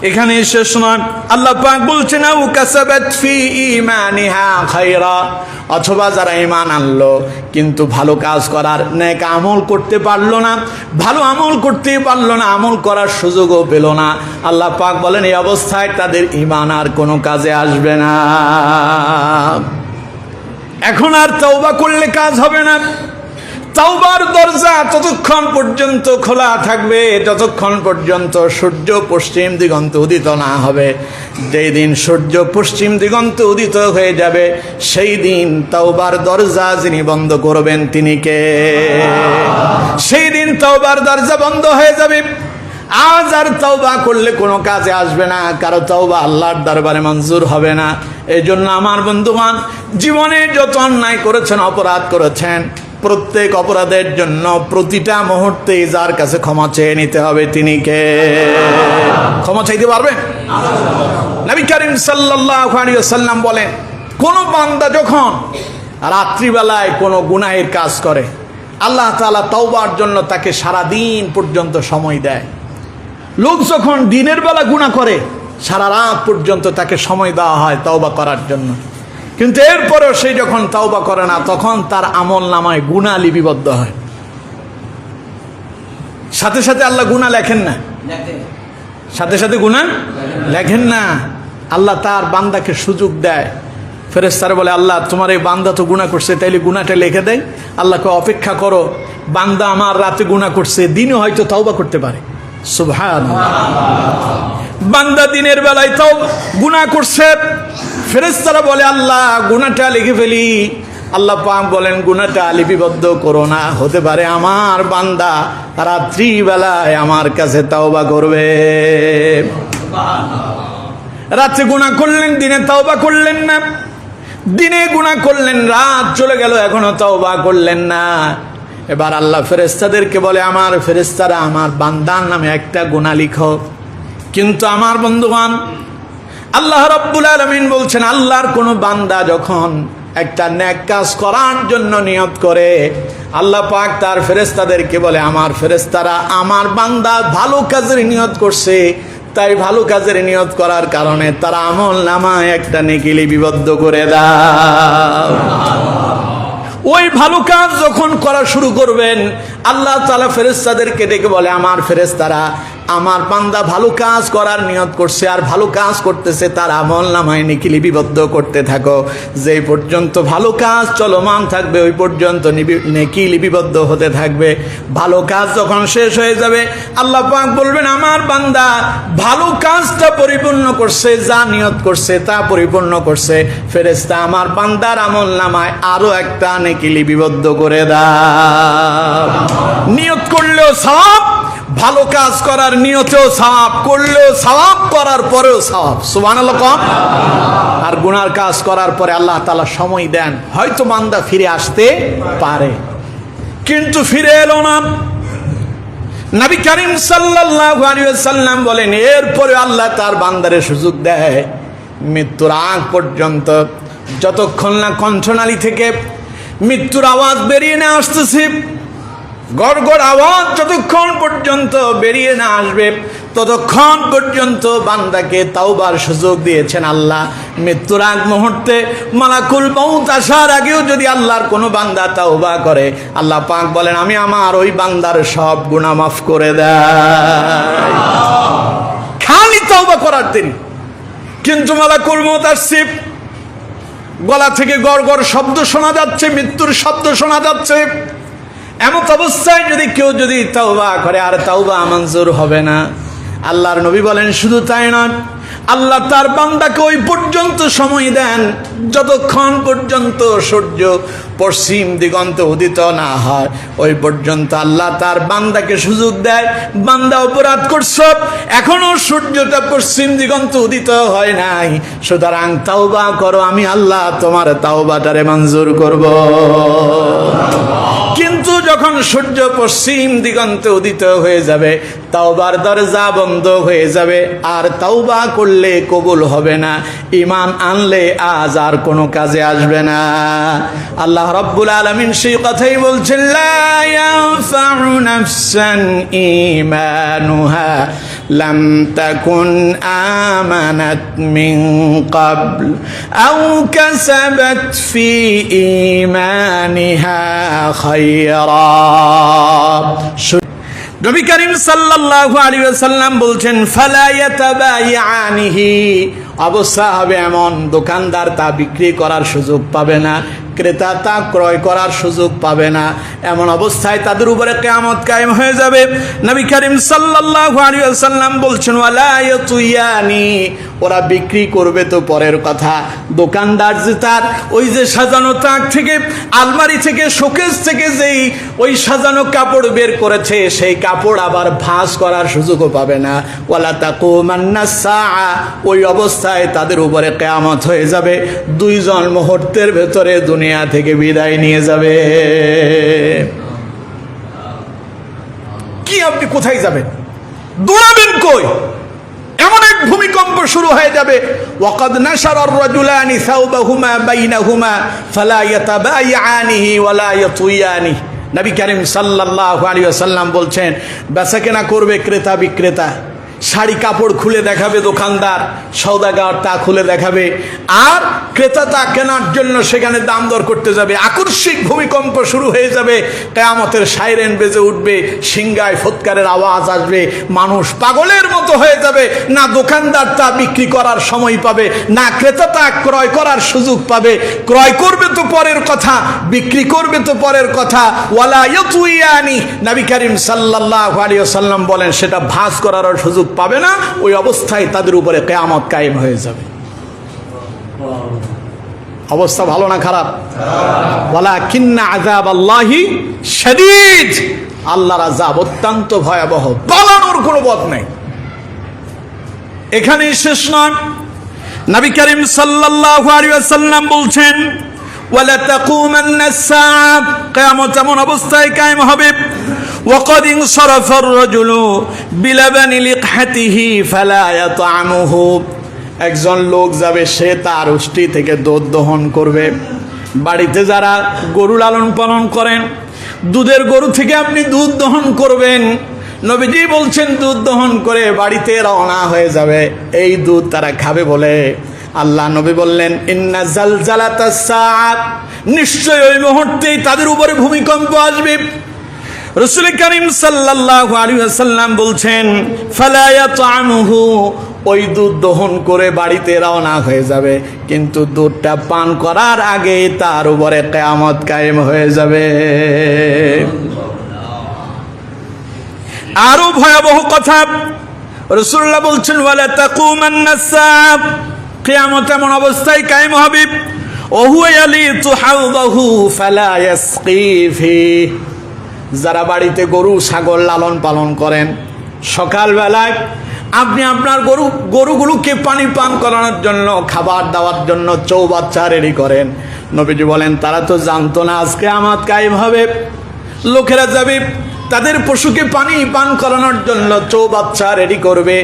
এখানে শেষ নয়, আল্লাহ পাক বলছেন, আও কাসাবাত ফি ঈমানিহা খায়রা, অথবা যারা ঈমান আনলো কিন্তু ভালো কাজ করার, নেক আমল করতে পারলো না, ভালো আমল করতে পারলো না, আমল করার সুযোগও পেল না। আল্লাহ পাক বলেন, এই অবস্থায় তাদের ঈমান আর কোনো কাজে আসবে না। এখন আর তওবা করলে কাজ হবে না। তাওবার দরজা ততক্ষণ পর্যন্ত খোলা থাকবে যতক্ষণ পর্যন্ত সূর্য পশ্চিম দিগন্তে উদিত না হবে। যেই দিন সূর্য পশ্চিম দিগন্তে উদিত হয়ে যাবে, সেই দিন তাওবার দরজা যিনি বন্ধ করবেন তিনি কে? সেই দিন তাওবার দরজা বন্ধ হয়ে যাবে। আজ আর তওবা করলে কোনো কাজে আসবে না, কারো তওবা আল্লাহর দরবারে মঞ্জুর হবে না। এই জন্য আমার বন্ধুগণ, জীবনে যত অন্যায় করেছেন, অপরাধ করেছেন, প্রত্যেক অপরাধের জন্য প্রতিটা মুহূর্তে যার কাছে ক্ষমা চেয়ে নিতে হবে তিনি কে? ক্ষমা চাইতে পারবেন? নবী করিম সাল্লাল্লাহু আলাইহি ওয়াসাল্লাম বলেন, কোন বান্দা যখন রাত্রিবেলায় কোনো গুনাহের কাজ করে, আল্লাহ তাআলা তওবার জন্য তাকে সারা দিন পর্যন্ত সময় দেয়। লোক যখন দিনের বেলা গুনাহ করে, সারা রাত পর্যন্ত তাকে সময় দেওয়া হয় তওবা করার জন্য। কিন্তু এরপরেও সে যখন তওবা করে না, তখন তার আমল নামায় গুনাহ লিপিবদ্ধ হয়। সাথে সাথে আল্লাহ গুনাহ লেখেন না, সাথে সাথে গুনাহ লেখেন না। আল্লাহ তার বান্দাকে সুযোগ দেয়। ফেরেশতারা বলে, আল্লাহ তোমার এই বান্দা তো গুনাহ করছে, তাইলে গুনাহটা লিখে দেয়। আল্লাহকে অপেক্ষা করো, বান্দা আমার রাতে গুনাহ করছে, দিনে হয়তো তওবা করতে পারে। সুবহানাল্লাহ। বান্দা দিনের বেলায় তাও গুনাহ করছে, ফেরেশতারা বলে, আল্লাহ গুনাহটা লিখে ফেলি। আল্লাহ পাক বলেন, গুনাহটা লিপিবদ্ধ করো না, হতে পারে আমার বান্দা রাত্রি বেলায় আমার কাছে তওবা করবে। রাতে গুনাহ করলেন, দিনে তওবা করলেন না, দিনে গুনাহ করলেন, রাত চলে গেল, এখনো তওবা করলেন না। এবার আল্লাহ ফেরেশতাদেরকে বলে, আমার ফেরেশতারা আমার বান্দার নামে একটা গুনাহ লিখো। কিন্তু আমার বন্ধুগণ, আল্লাহ রাব্বুল আলামিন বলছেন, আল্লাহর কোনো বান্দা যখন একটা নেক কাজ করার জন্য নিয়ত করে, আল্লাহ পাক তার ফেরেশতাদেরকে বলে, আমার ফেরেশতারা আমার বান্দা ভালো কাজের নিয়ত করছে, তাই ভালো কাজের নিয়ত করার কারণে তারা আমল নামায় একটা নেকি লিপিবদ্ধ করে দাও। ওই ভালো কাজ যখন করা শুরু করবেন, আল্লাহ তাআলা ফেরেশতাদেরকে ডেকে বলে, আমার ফেরেশতারা আমার বান্দা ভালো কাজ করার নিয়ত করছে আর ভালো কাজ করতেছে, তার আমল নামায় নেকি লিপিবদ্ধ করতে থাকো। যেই পর্যন্ত ভালো কাজ চলমান থাকবে ওই পর্যন্ত নেকি লিপিবদ্ধ হতে থাকবে। ভালো কাজ যখন শেষ হয়ে যাবে, আল্লাহ পাক বলবেন, আমার বান্দা ভালো কাজটা পরিপূর্ণ করছে, যা নিয়ত করছে তা পরিপূর্ণ করছে, ফেরেশতা আমার বান্দার আমল নামায় আরো একটা নেকি লিপিবদ্ধ করে দাও। নিয়ত করলেও সওয়াব, ভালো কাজ করার নিয়তেও সওয়াব, করলেও সওয়াব, করার পরেও সওয়াব। সুবহানাল্লাহ। আর গুনার কাজ করার পরে আল্লাহ তাআলা সময় দেন, হয়তো বান্দা ফিরে আসতে পারে, কিন্তু ফিরে এলো না। নবী করিম সাল্লাল্লাহু আলাইহি ওয়াসাল্লাম বলেন, এরপরে আল্লাহ তার বান্দারে সুযোগ দেয় মৃত্যুর আগ পর্যন্ত, যতক্ষণ না কণ্ঠনালী থেকে মৃত্যুর আওয়াজ বেরিয়ে না আসতেছে, গড়গড় আওয়াজ যতক্ষণ পর্যন্ত বেরিয়ে না আসবে ততক্ষণ পর্যন্ত বান্দাকে তাওবার সুযোগ দিয়েছেন আল্লাহ। মৃত্যুর আগ মুহূর্তে মালাকুল মউত আসার আগেও যদি আল্লাহর কোনো বান্দা তাওবা করে, আল্লাহ পাক বলেন, আমি আমার ওই বান্দার সব গুনাহ মাফ করে দেই। খালি তাওবা করার দেরি। কিন্তু মালাকুল মউত আসছে, গলা থেকে গড়গড় শব্দ শোনা যাচ্ছে, মৃত্যুর শব্দ শোনা যাচ্ছে। এমন অবস্থায় যদি কেউ তাওবা করে, আর তাওবা মঞ্জুর হবে না। আল্লাহর নবী বলেন, শুধু তাই নয়, আল্লাহ তার বান্দাকে ওই পর্যন্ত সময় দেন যতক্ষণ পর্যন্ত সূর্য পশ্চিম দিগন্তে উদিত না হয়, ওই পর্যন্ত আল্লাহ তার বান্দাকে সুযোগ দেয়, বান্দা অপরাধ করছো, এখনো সূর্যটা পশ্চিম দিগন্তে উদিত হয় নাই, সুতরাং তাওবা করো, আমি আল্লাহ তোমার তাওবাটারে মঞ্জুর করব। কিন্তু যখন সূর্য পশ্চিম দিগন্তে উদিত হয়ে যাবে, তাওবার দরজা বন্ধ হয়ে যাবে, আর তাওবা করলে কবুল হবে না, ঈমান আনলে আজ আর কোনো কাজে আসবে না। আল্লাহ রাব্বুল আলামিন সেই কথাই বলছেন, লা ইয়ানফাউ নাফসান ঈমানুহা লাম তাকুন আমানাত মিন ক্বাবল আও কাসাবাত ফি ঈমানিহা খায়রা। নবী করিম সাল্লাল্লাহু আলাইহি ওয়াসাল্লাম বলছেন, ফালা ইয়াতাবায়ানিহি, অবস্থা হবে এমন, দোকানদার তা বিক্রি করার সুযোগ পাবে না, ক্রেতা তা ক্রয় করার সুযোগ পাবে না। এমন অবস্থায় তাদের উপরে কিয়ামত কায়েম হয়ে যাবে। নবী করিম সাল্লাল্লাহু আলাইহি ওয়াসাল্লাম বলছেন, ওয়ালা ইয়াতুয়ানি, ওরা বিক্রি করবে তো পরের কথা, দোকানদার যে তার ওই যে সাজানো তাক থেকে, আলমারি থেকে, শোকেস থেকে যেই ওই সাজানো কাপড় বের করেছে, সেই কাপড় আবার ভাঁজ করার সুযোগও পাবে না। ওয়ালা তাকুমান্নাস সাআ, ওই অবস্থায় তাদের উপরে কিয়ামত হয়ে যাবে। দুইজন মুহূর্তের ভেতরে দুনিয়া থেকে বিদায় নিয়ে যাবে। কি আপনি কোথায় যাবেন? দৌড়াবেন কই? এমন এক ভূমিকম্প শুরু হয়ে যাবে, ওয়াকাদ নাশারার রাজুলানি সাওবাহুমা বাইনাহুমা ফালা ইয়াতাবায়ানিহি ওয়ালা ইয়াতুয়ানি। নবী করিম সাল্লাল্লাহু আলাইহি ওয়াসাল্লাম বলছেন, বেচাকেনা করবে ক্রেতা বিক্রেতা, শাড়ি কাপড় খুলে দেখাবে দোকানদার, সওদাগর তা খুলে দেখাবে, আর ক্রেতা তা কেনার জন্য সেখানে দাম দর করতে যাবে। আকস্মিক ভূমিকম্প শুরু হয়ে যাবে, কিয়ামতের সাইরেন বেজে উঠবে, সিংগায় ফুৎকারের আওয়াজ আসবে, মানুষ পাগলের মতো হয়ে যাবে। না দোকানদার তা বিক্রি করার সময় পাবে, না ক্রেতা তা ক্রয় করার সুযোগ পাবে। ক্রয় করবে তো পরের কথা, বিক্রি করবে তো পরের কথা। ওয়ালা ইয়াতুয়ানি, নবী করিম সাল্লাল্লাহু আলাইহি ওয়াসাল্লাম বলেন, সেটা ভাঁজ করার সুযোগ পাবে না। ওই অবস্থায় তাদের উপরে কিয়ামত কায়েম হয়ে যাবে। অবস্থা ভালো না খারাপ? ওয়ালাকিন্না আযাবাল্লাহি শাদীদ, আল্লাহর আযাব অত্যন্ত ভয়াবহ, পালানোর কোনো পথ নেই। এখানেই শেষ নয়, নবী করিম সাল্লাল্লাহু আলাইহি ওয়াসাল্লাম বলছেন, ওয়ালা তাকুমান্নাস সাআ, কিয়ামত এমন অবস্থায় কায়েম হবে, وقد انصرف الرجل بلبن لقحته فلا يطعمه, একজন লোক যাবে, সে তার উষ্টি থেকে দুধ দহন করবে, বাড়িতে যারা গরু লালন পালন করেন, দুধের গরু থেকে আপনি দুধ দহন করবেন। নবীজি বলছেন দুধ দহন করে বাড়িতে রওনা হয়ে যাবে, এই দুধ তারা খাবে বলে আল্লাহ নবী বললেন ইন্না জালজালাতাস সাআত, নিশ্চয় ওই মুহূর্তেই তাদের উপরে ভূমিকম্প আসবে। রাসূল করিম সাল্লাল্লাহু আলাইহি ওয়াসাল্লাম বলছেন ফালা ইয়াতআমুহু, ওই দুধ দহন করে বাড়িতে রওনা হয়ে যাবে, কিন্তু দুধটা পান করার আগে তার উপরে কিয়ামত কায়েম হয়ে যাবে। আরো ভয়াবহ কথা রাসূলুল্লাহ বলছেন ওয়ালা তাকুমান্নাস সাআত, কিয়ামত এমন অবস্থায় কায়েম হবে ওহুয়া ইয়ালিতু হাওদাহু ফালা ইয়াসকি ফি, যারা বাড়িতে গরু ছাগল লালন পালন করেন, সকালবেলায় আপনি আপনার গরুগুলোকে পানি পান করানোর জন্য, খাবার দেওয়ার জন্য চৌবাচ্চা রেডি করেন। নবীজি বলেন তারা তো জানতো না আজকে কিয়ামত কায়েম হবে। লোকেরা যাবে তাদের পশুকে পানি পান করানোর জন্য চৌবাচ্চা রেডি করবে,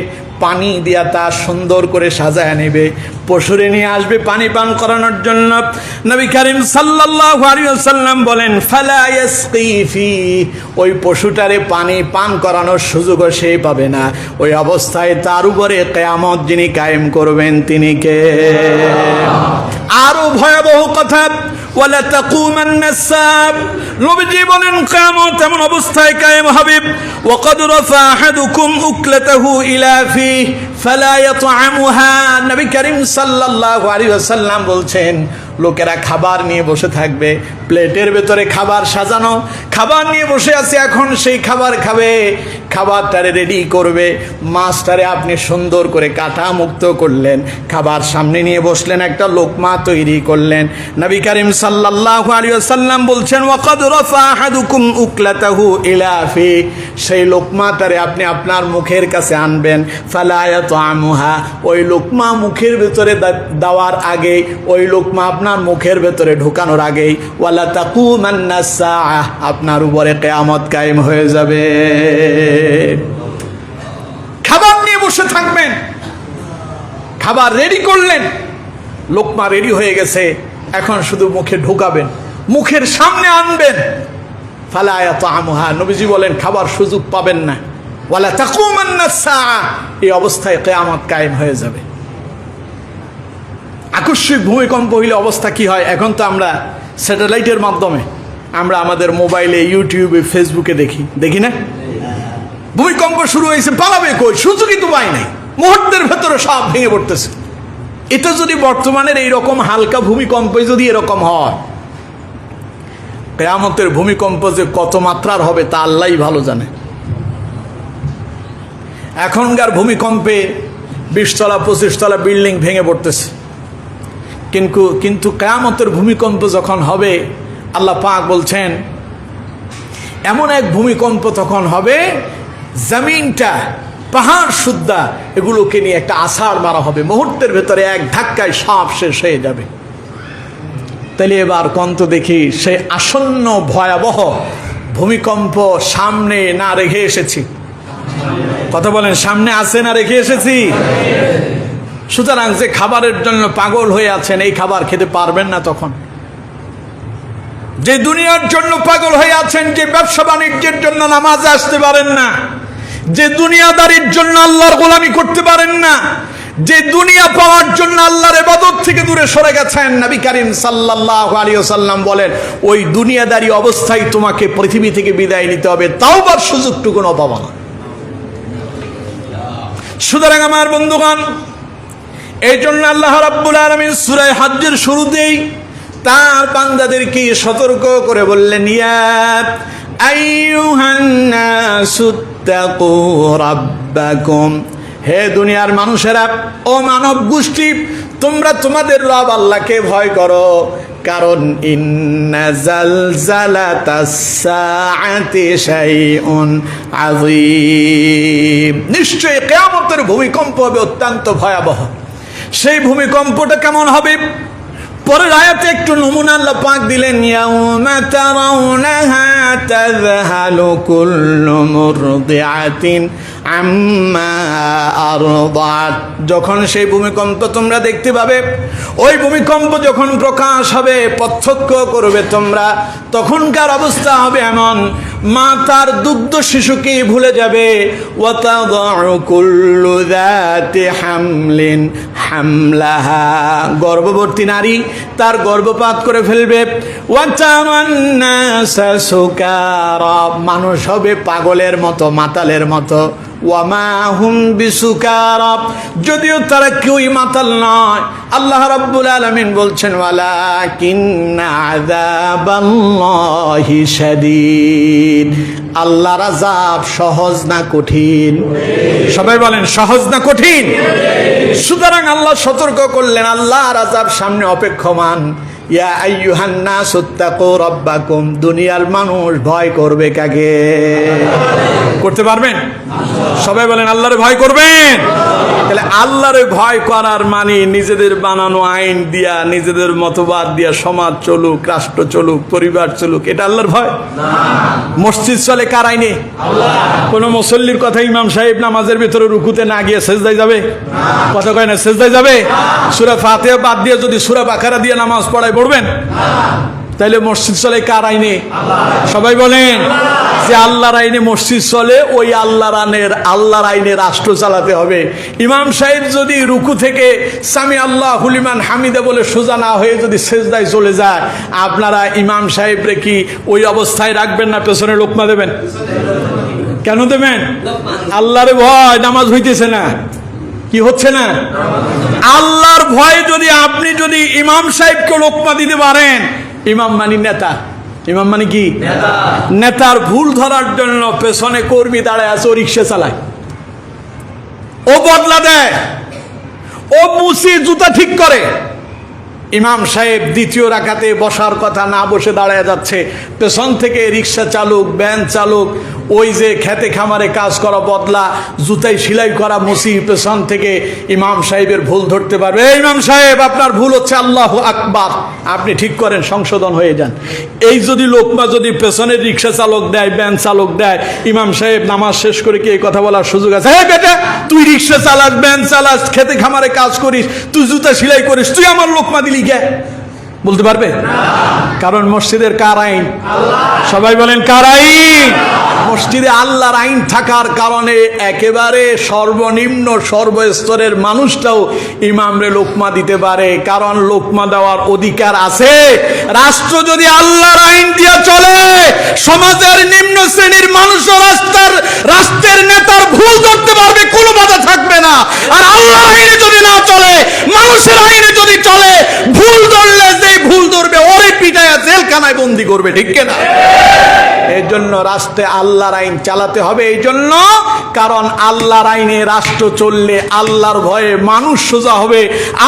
পানি দিয়া তা সুন্দর করে সাজায় নেবে, পশুরে নিয়ে আসবে পানি পান করানোর জন্য। নবী করিম সাল্লাল্লাহু আলাইহি ওয়াসাল্লাম বলেন ফালা ইয়াসকি ফি, ওই পশুটারে পানি পান করানোর সুযোগও সে পাবে না। ওই অবস্থায় তার উপরে কিয়ামত যিনি কায়েম করবেন তিনি কে? আরো ভয়াবহ কথা ওয়ালা তাকুমান্নাস সাআত, নবীজি বলেন কিয়ামত এমন অবস্থায় কায়েম হবে ওয়াকাদ রাফা আহাদুকুম উকলাতাহু ইলা ফি ফালা ইয়াতআমুহা। নবী করিম সাল্লাল্লাহু আলাইহি ওয়াসাল্লাম বলছেন লোকেরা খাবার নিয়ে বসে থাকবে, প্লেটের ভেতরে খাবার সাজানো, খাবার নিয়ে বসে আছে, এখন সেই খাবার খাবে, খাবারটারে রেডি করবে, মাছটারে আপনি সুন্দর করে কাটা মুক্ত করলেন, খাবার সামনে নিয়ে বসলেন, একটা লোকমা তৈরি করলেন। নবী করিম সাল্লাল্লাহু আলাইহি ওয়াসাল্লাম বলছেন ওয়াকাদ রাফা আহাদুকুম উকলাতাহু ইলা ফি, সেই লোকমাটারে আপনি আপনার মুখের কাছে আনবেন, ফালা ইয়াতআমুহা, ওই লোকমা মুখের ভেতরে দেওয়ার আগে, ওই লোকমা আপনার মুখের ভেতরে ঢোকানোর আগেই ওয়ালা তাকুমান্নাস সাআহ, আপনার উপরে কিয়ামত কায়েম হয়ে যাবে। খাবার নিয়ে বসে থাকবেন, খাবার রেডি করলেন, লোকমা রেডি হয়ে গেছে, এখন শুধু মুখে ঢোকাবেন, মুখের সামনে আনবেন, ফালা ইয়াতআমুহা, নবীজি বলেন খাবার সুযোগ পাবেন না, ওয়ালা তাকুমান্নাস সাআহ, এই অবস্থায় কিয়ামত কায়েম হয়ে যাবে। আকস্মিক ভূমিকম্প হইলে অবস্থা কি হয়? এখন তো আমরা স্যাটেলাইটের মাধ্যমে আমরা আমাদের মোবাইলে, ইউটিউবে, ফেসবুকে দেখি না? ভূমিকম্প শুরু হয়েছে, পালাবে কই? সুযোগই তো পাই নাই, মুহূর্তের ভেতরে সব ভেঙে পড়তেছে। এটা যদি বর্তমানের এইরকম হালকা ভূমিকম্পে যদি এরকম হয়, কিয়ামতের ভূমিকম্প যে কত মাত্রার হবে তা আল্লাহই ভালো জানে। এখনকার ভূমিকম্পে 20 তলা 25 তলা বিল্ডিং ভেঙে পড়তেছে, কিন্তু কিয়ামতের ভূমিকম্প যখন হবে, আল্লাহ পাক বলছেন এমন এক ভূমিকম্প তখন হবে, জমিনটা পাহাড় সুদ্ধা এগুলোকে নিয়ে একটা আছাড় মারা হবে, মুহূর্তের ভেতরে এক ধাক্কায় সব শেষ হয়ে যাবে। তাহলে এবার কন্ত দেখি সেই আসন্ন ভয়াবহ ভূমিকম্প সামনে না রেখে এসেছি? কথা বলেন, সামনে আছে না রেখে এসেছি? সুতরাং যে খাবারের জন্য পাগল হয়ে আছেন, এই খাবার খেতে পারবেন না তখন। যে দুনিয়ার জন্য পাগল হয়ে আছেন, যে ব্যবসা বাণিজ্যের জন্য নামাজে আসতে পারেন না, যে দুনিয়াদারির জন্য আল্লাহর গোলামি করতে পারেন না, যে দুনিয়া পাওয়ার জন্য আল্লাহর ইবাদত থেকে দূরে সরে গেছেন, নবী করিম সাল্লাল্লাহু আলাইহি ওয়াসাল্লাম বলেন ওই দুনিয়াদারি অবস্থায় তোমাকে পৃথিবী থেকে বিদায় নিতে হবে, তাওবার সুযোগটুকুও পাবা না। সুতরাং আমার বন্ধুগণ, এই জন্য আল্লাহ রাব্বুল আলামিন সূরা হজ্জের শুরুতেই তার বান্দাদেরকে সতর্ক করে বললেন ইয়া আইয়ুহান নাসুত্তাকু রাব্বাকুম, হে দুনিয়ার মানুষেরা, ও মানব গোষ্ঠী, তোমরা তোমাদের রব আল্লাহকে ভয় করো, কারণ ইন্না জালজালাতাস সাআতি শাইউন আযীম, নিশ্চয়ই কিয়ামতের ভূমিকম্প হবে অত্যন্ত ভয়াবহ। সেই ভূমিকম্পটা কেমন হবে? পরের আয়াতে একটু নমুনা আল্লাহ পাক দিলেন, ইয়াউমা তারাউনাহা তাযহালু কুল্লু মুরদিআতিন আম্মা আরদাত, যখন সেই ভূমিকম্প তোমরা দেখতে পাবে, ওই ভূমিকম্প যখন প্রকাশ হবে, প্রত্যক্ষ করবে তোমরা, তখনকার অবস্থা হবে এমন, মা তার দুগ্ধ শিশুকে ভুলে যাবে। ওয়াতাদাউ কুল্লু যাতি হামলিন হামলাহা, গর্ভবতী নারী তার গর্ভপাত করে ফেলবে। ওয়াতারান নাসা সুকারা, মানুষ হবে পাগলের মতো, মাতালের মতো। ওয়ামা হুম বিসুকারা, যদিও তারা কেউই মাতাল নয়। আল্লাহ রাব্বুল আলামিন বলছেন ওয়ালাকিন্না আযাবাল্লাহি শাদীদ, আল্লাহর আযাব সহজ না কঠিন? সবাই বলেন সহজ না কঠিন? সুতরাং আল্লাহ সতর্ক করলেন, আল্লাহর আযাব সামনে অপেক্ষমান। ইয়া আইয়ুহান নাস ইত্তাকু রাব্বাকুম, দুনিয়ার মানুষ ভয় করবে কাকে? করতে পারবেন? সবাই বলেন আল্লাহরে ভয় করবেন। তাহলে আল্লাহরে ভয় করার মানে নিজেদের বানানো আইন দিয়া, নিজেদের মতবাদ দিয়া সমাজ চলুক, রাষ্ট্র চলুক, পরিবার চলুক, এটা আল্লাহর ভয় না। মসজিদ চলে কার আইনে? কোন মুসল্লির কথা ইমাম সাহেব নামাজের ভিতরে রুকুতে না গিয়ে সেজদায় যাবে? কথা কয় না, সেজদায় যাবে? সূরা ফাতিহা বাদ দিয়ে যদি সূরা বাকারা দিয়ে নামাজ পড়ায় পড়বেন? তাইলে মসজিদ চলে কার আইনে? সবাই বলেন যে আল্লাহর আইনে মসজিদ চলে, ওই আল্লাহর আইনে রাষ্ট্র চালাতে হবে। ইমাম সাহেব যদি রুকু থেকে সামি আল্লাহু লিমান হামিদা বলে সোজা না হয়ে যদি সেজদায় চলে যায়, আপনারা ইমাম সাহেবরে কি ওই অবস্থায় রাখবেন না পেছনে লোকমা দেবেন? কেন দেবেন? আল্লাহর ভয়, নামাজ হইতেছে না, কি হচ্ছে না? আল্লাহর ভয়ে যদি আপনি যদি ইমাম সাহেবকে লোকমা দিতে পারেন, ইমাম মানি নেতা, ইমাম মানে কি? নেতার ভুল ধরার জন্য পেছনে কর্মী দাঁড়ায় আছে, ও রিক্সা চালায়, ও বদলা দেয়, ও মুসি জুতা ঠিক করে। ইমাম সাহেব দ্বিতীয় রাকাতে বসার কথা না বসে দাঁড়ায় যাচ্ছে, পেছন থেকে রিক্সা চালক, ভ্যান চালক, ওই যে খেতে খামারে কাজ করা বদলা, জুতাই সেলাই করা মুসি পেছন থেকে ইমাম সাহেবের ভুল ধরতে পারবে। এই ইমাম সাহেব আপনার ভুল হচ্ছে, আল্লাহু আকবার, আপনি ঠিক করেন, সংশোধন হয়ে যান। এই যদি লোকমা যদি পেছনের রিক্সা চালক দেয়, ভ্যান চালক দেয়, ইমাম সাহেব নামাজ শেষ করে কি এই কথা বলার সুযোগ আছে? হ্যাঁ বেটা, তুই রিক্সা চালাস, ভ্যান চালাস, খেতে খামারে কাজ করিস, তুই জুতা সেলাই করিস, তুই আমার লোকমা দিলি কে? বলতে পারবে? কারণ মসজিদের কার আইন? সবাই বলেন কার আইন? মসজিদে আল্লাহর আইন থাকার কারণে একেবারে সর্বনিম্ন সর্বস্তরের মানুষটাও ইমামরে লোকমা দিতে পারে, কারণ লোকমা দেওয়ার অধিকার আছে। রাষ্ট্র যদি আল্লাহর আইন দিয়ে চলে, সমাজের নিম্ন শ্রেণীর মানুষও রাষ্ট্রের নেতার ভুল ধরতে পারবে, কোনো বাধা থাকবে না। আর আল্লাহর আইনে যদি না চলে, মানুষের আইনে যদি চলে, ভুল ধরলে যে ভুল ধরবে ওরে পিটায়া জেলখানায় বন্দি করবে, ঠিক কিনা? এই জন্য রাষ্ট্রে আল্লাহর আইন চালাতে হবে। এই জন্য, কারণ আল্লাহর আইনে রাষ্ট্র চললে আল্লাহর ভয়ে মানুষ সোজা হবে।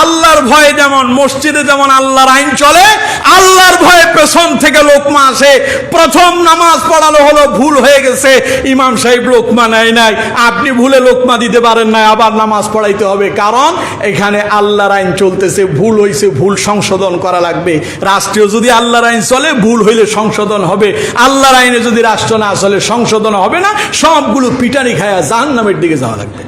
আল্লাহর ভয়ে যেমন মসজিদে যেমন আল্লাহর আইন চলে, আল্লাহর ভয়ে পেছন থেকে লোকমা আসে। প্রথম নামাজ পড়ানো হলো, ভুল হয়ে গেছে, ইমাম সাহেব লোকমা নেয় নাই, আপনি ভুলে লোকমা দিতে পারেন না, আবার নামাজ পড়াইতে হবে, কারণ এখানে আল্লাহর আইন চলতেছে, ভুল হয়েছে, ভুল সংশোধন করা লাগবে। রাষ্ট্রীয় যদি আল্লাহর আইন চলে, ভুল হইলে সংশোধন হবে। আল্লাহর আইনে যদি রাষ্ট্র না চলে, সংশোধন হবে না, সবগুলো পিটানি খায়া জাহান্নামের দিকে যাওয়া লাগবে।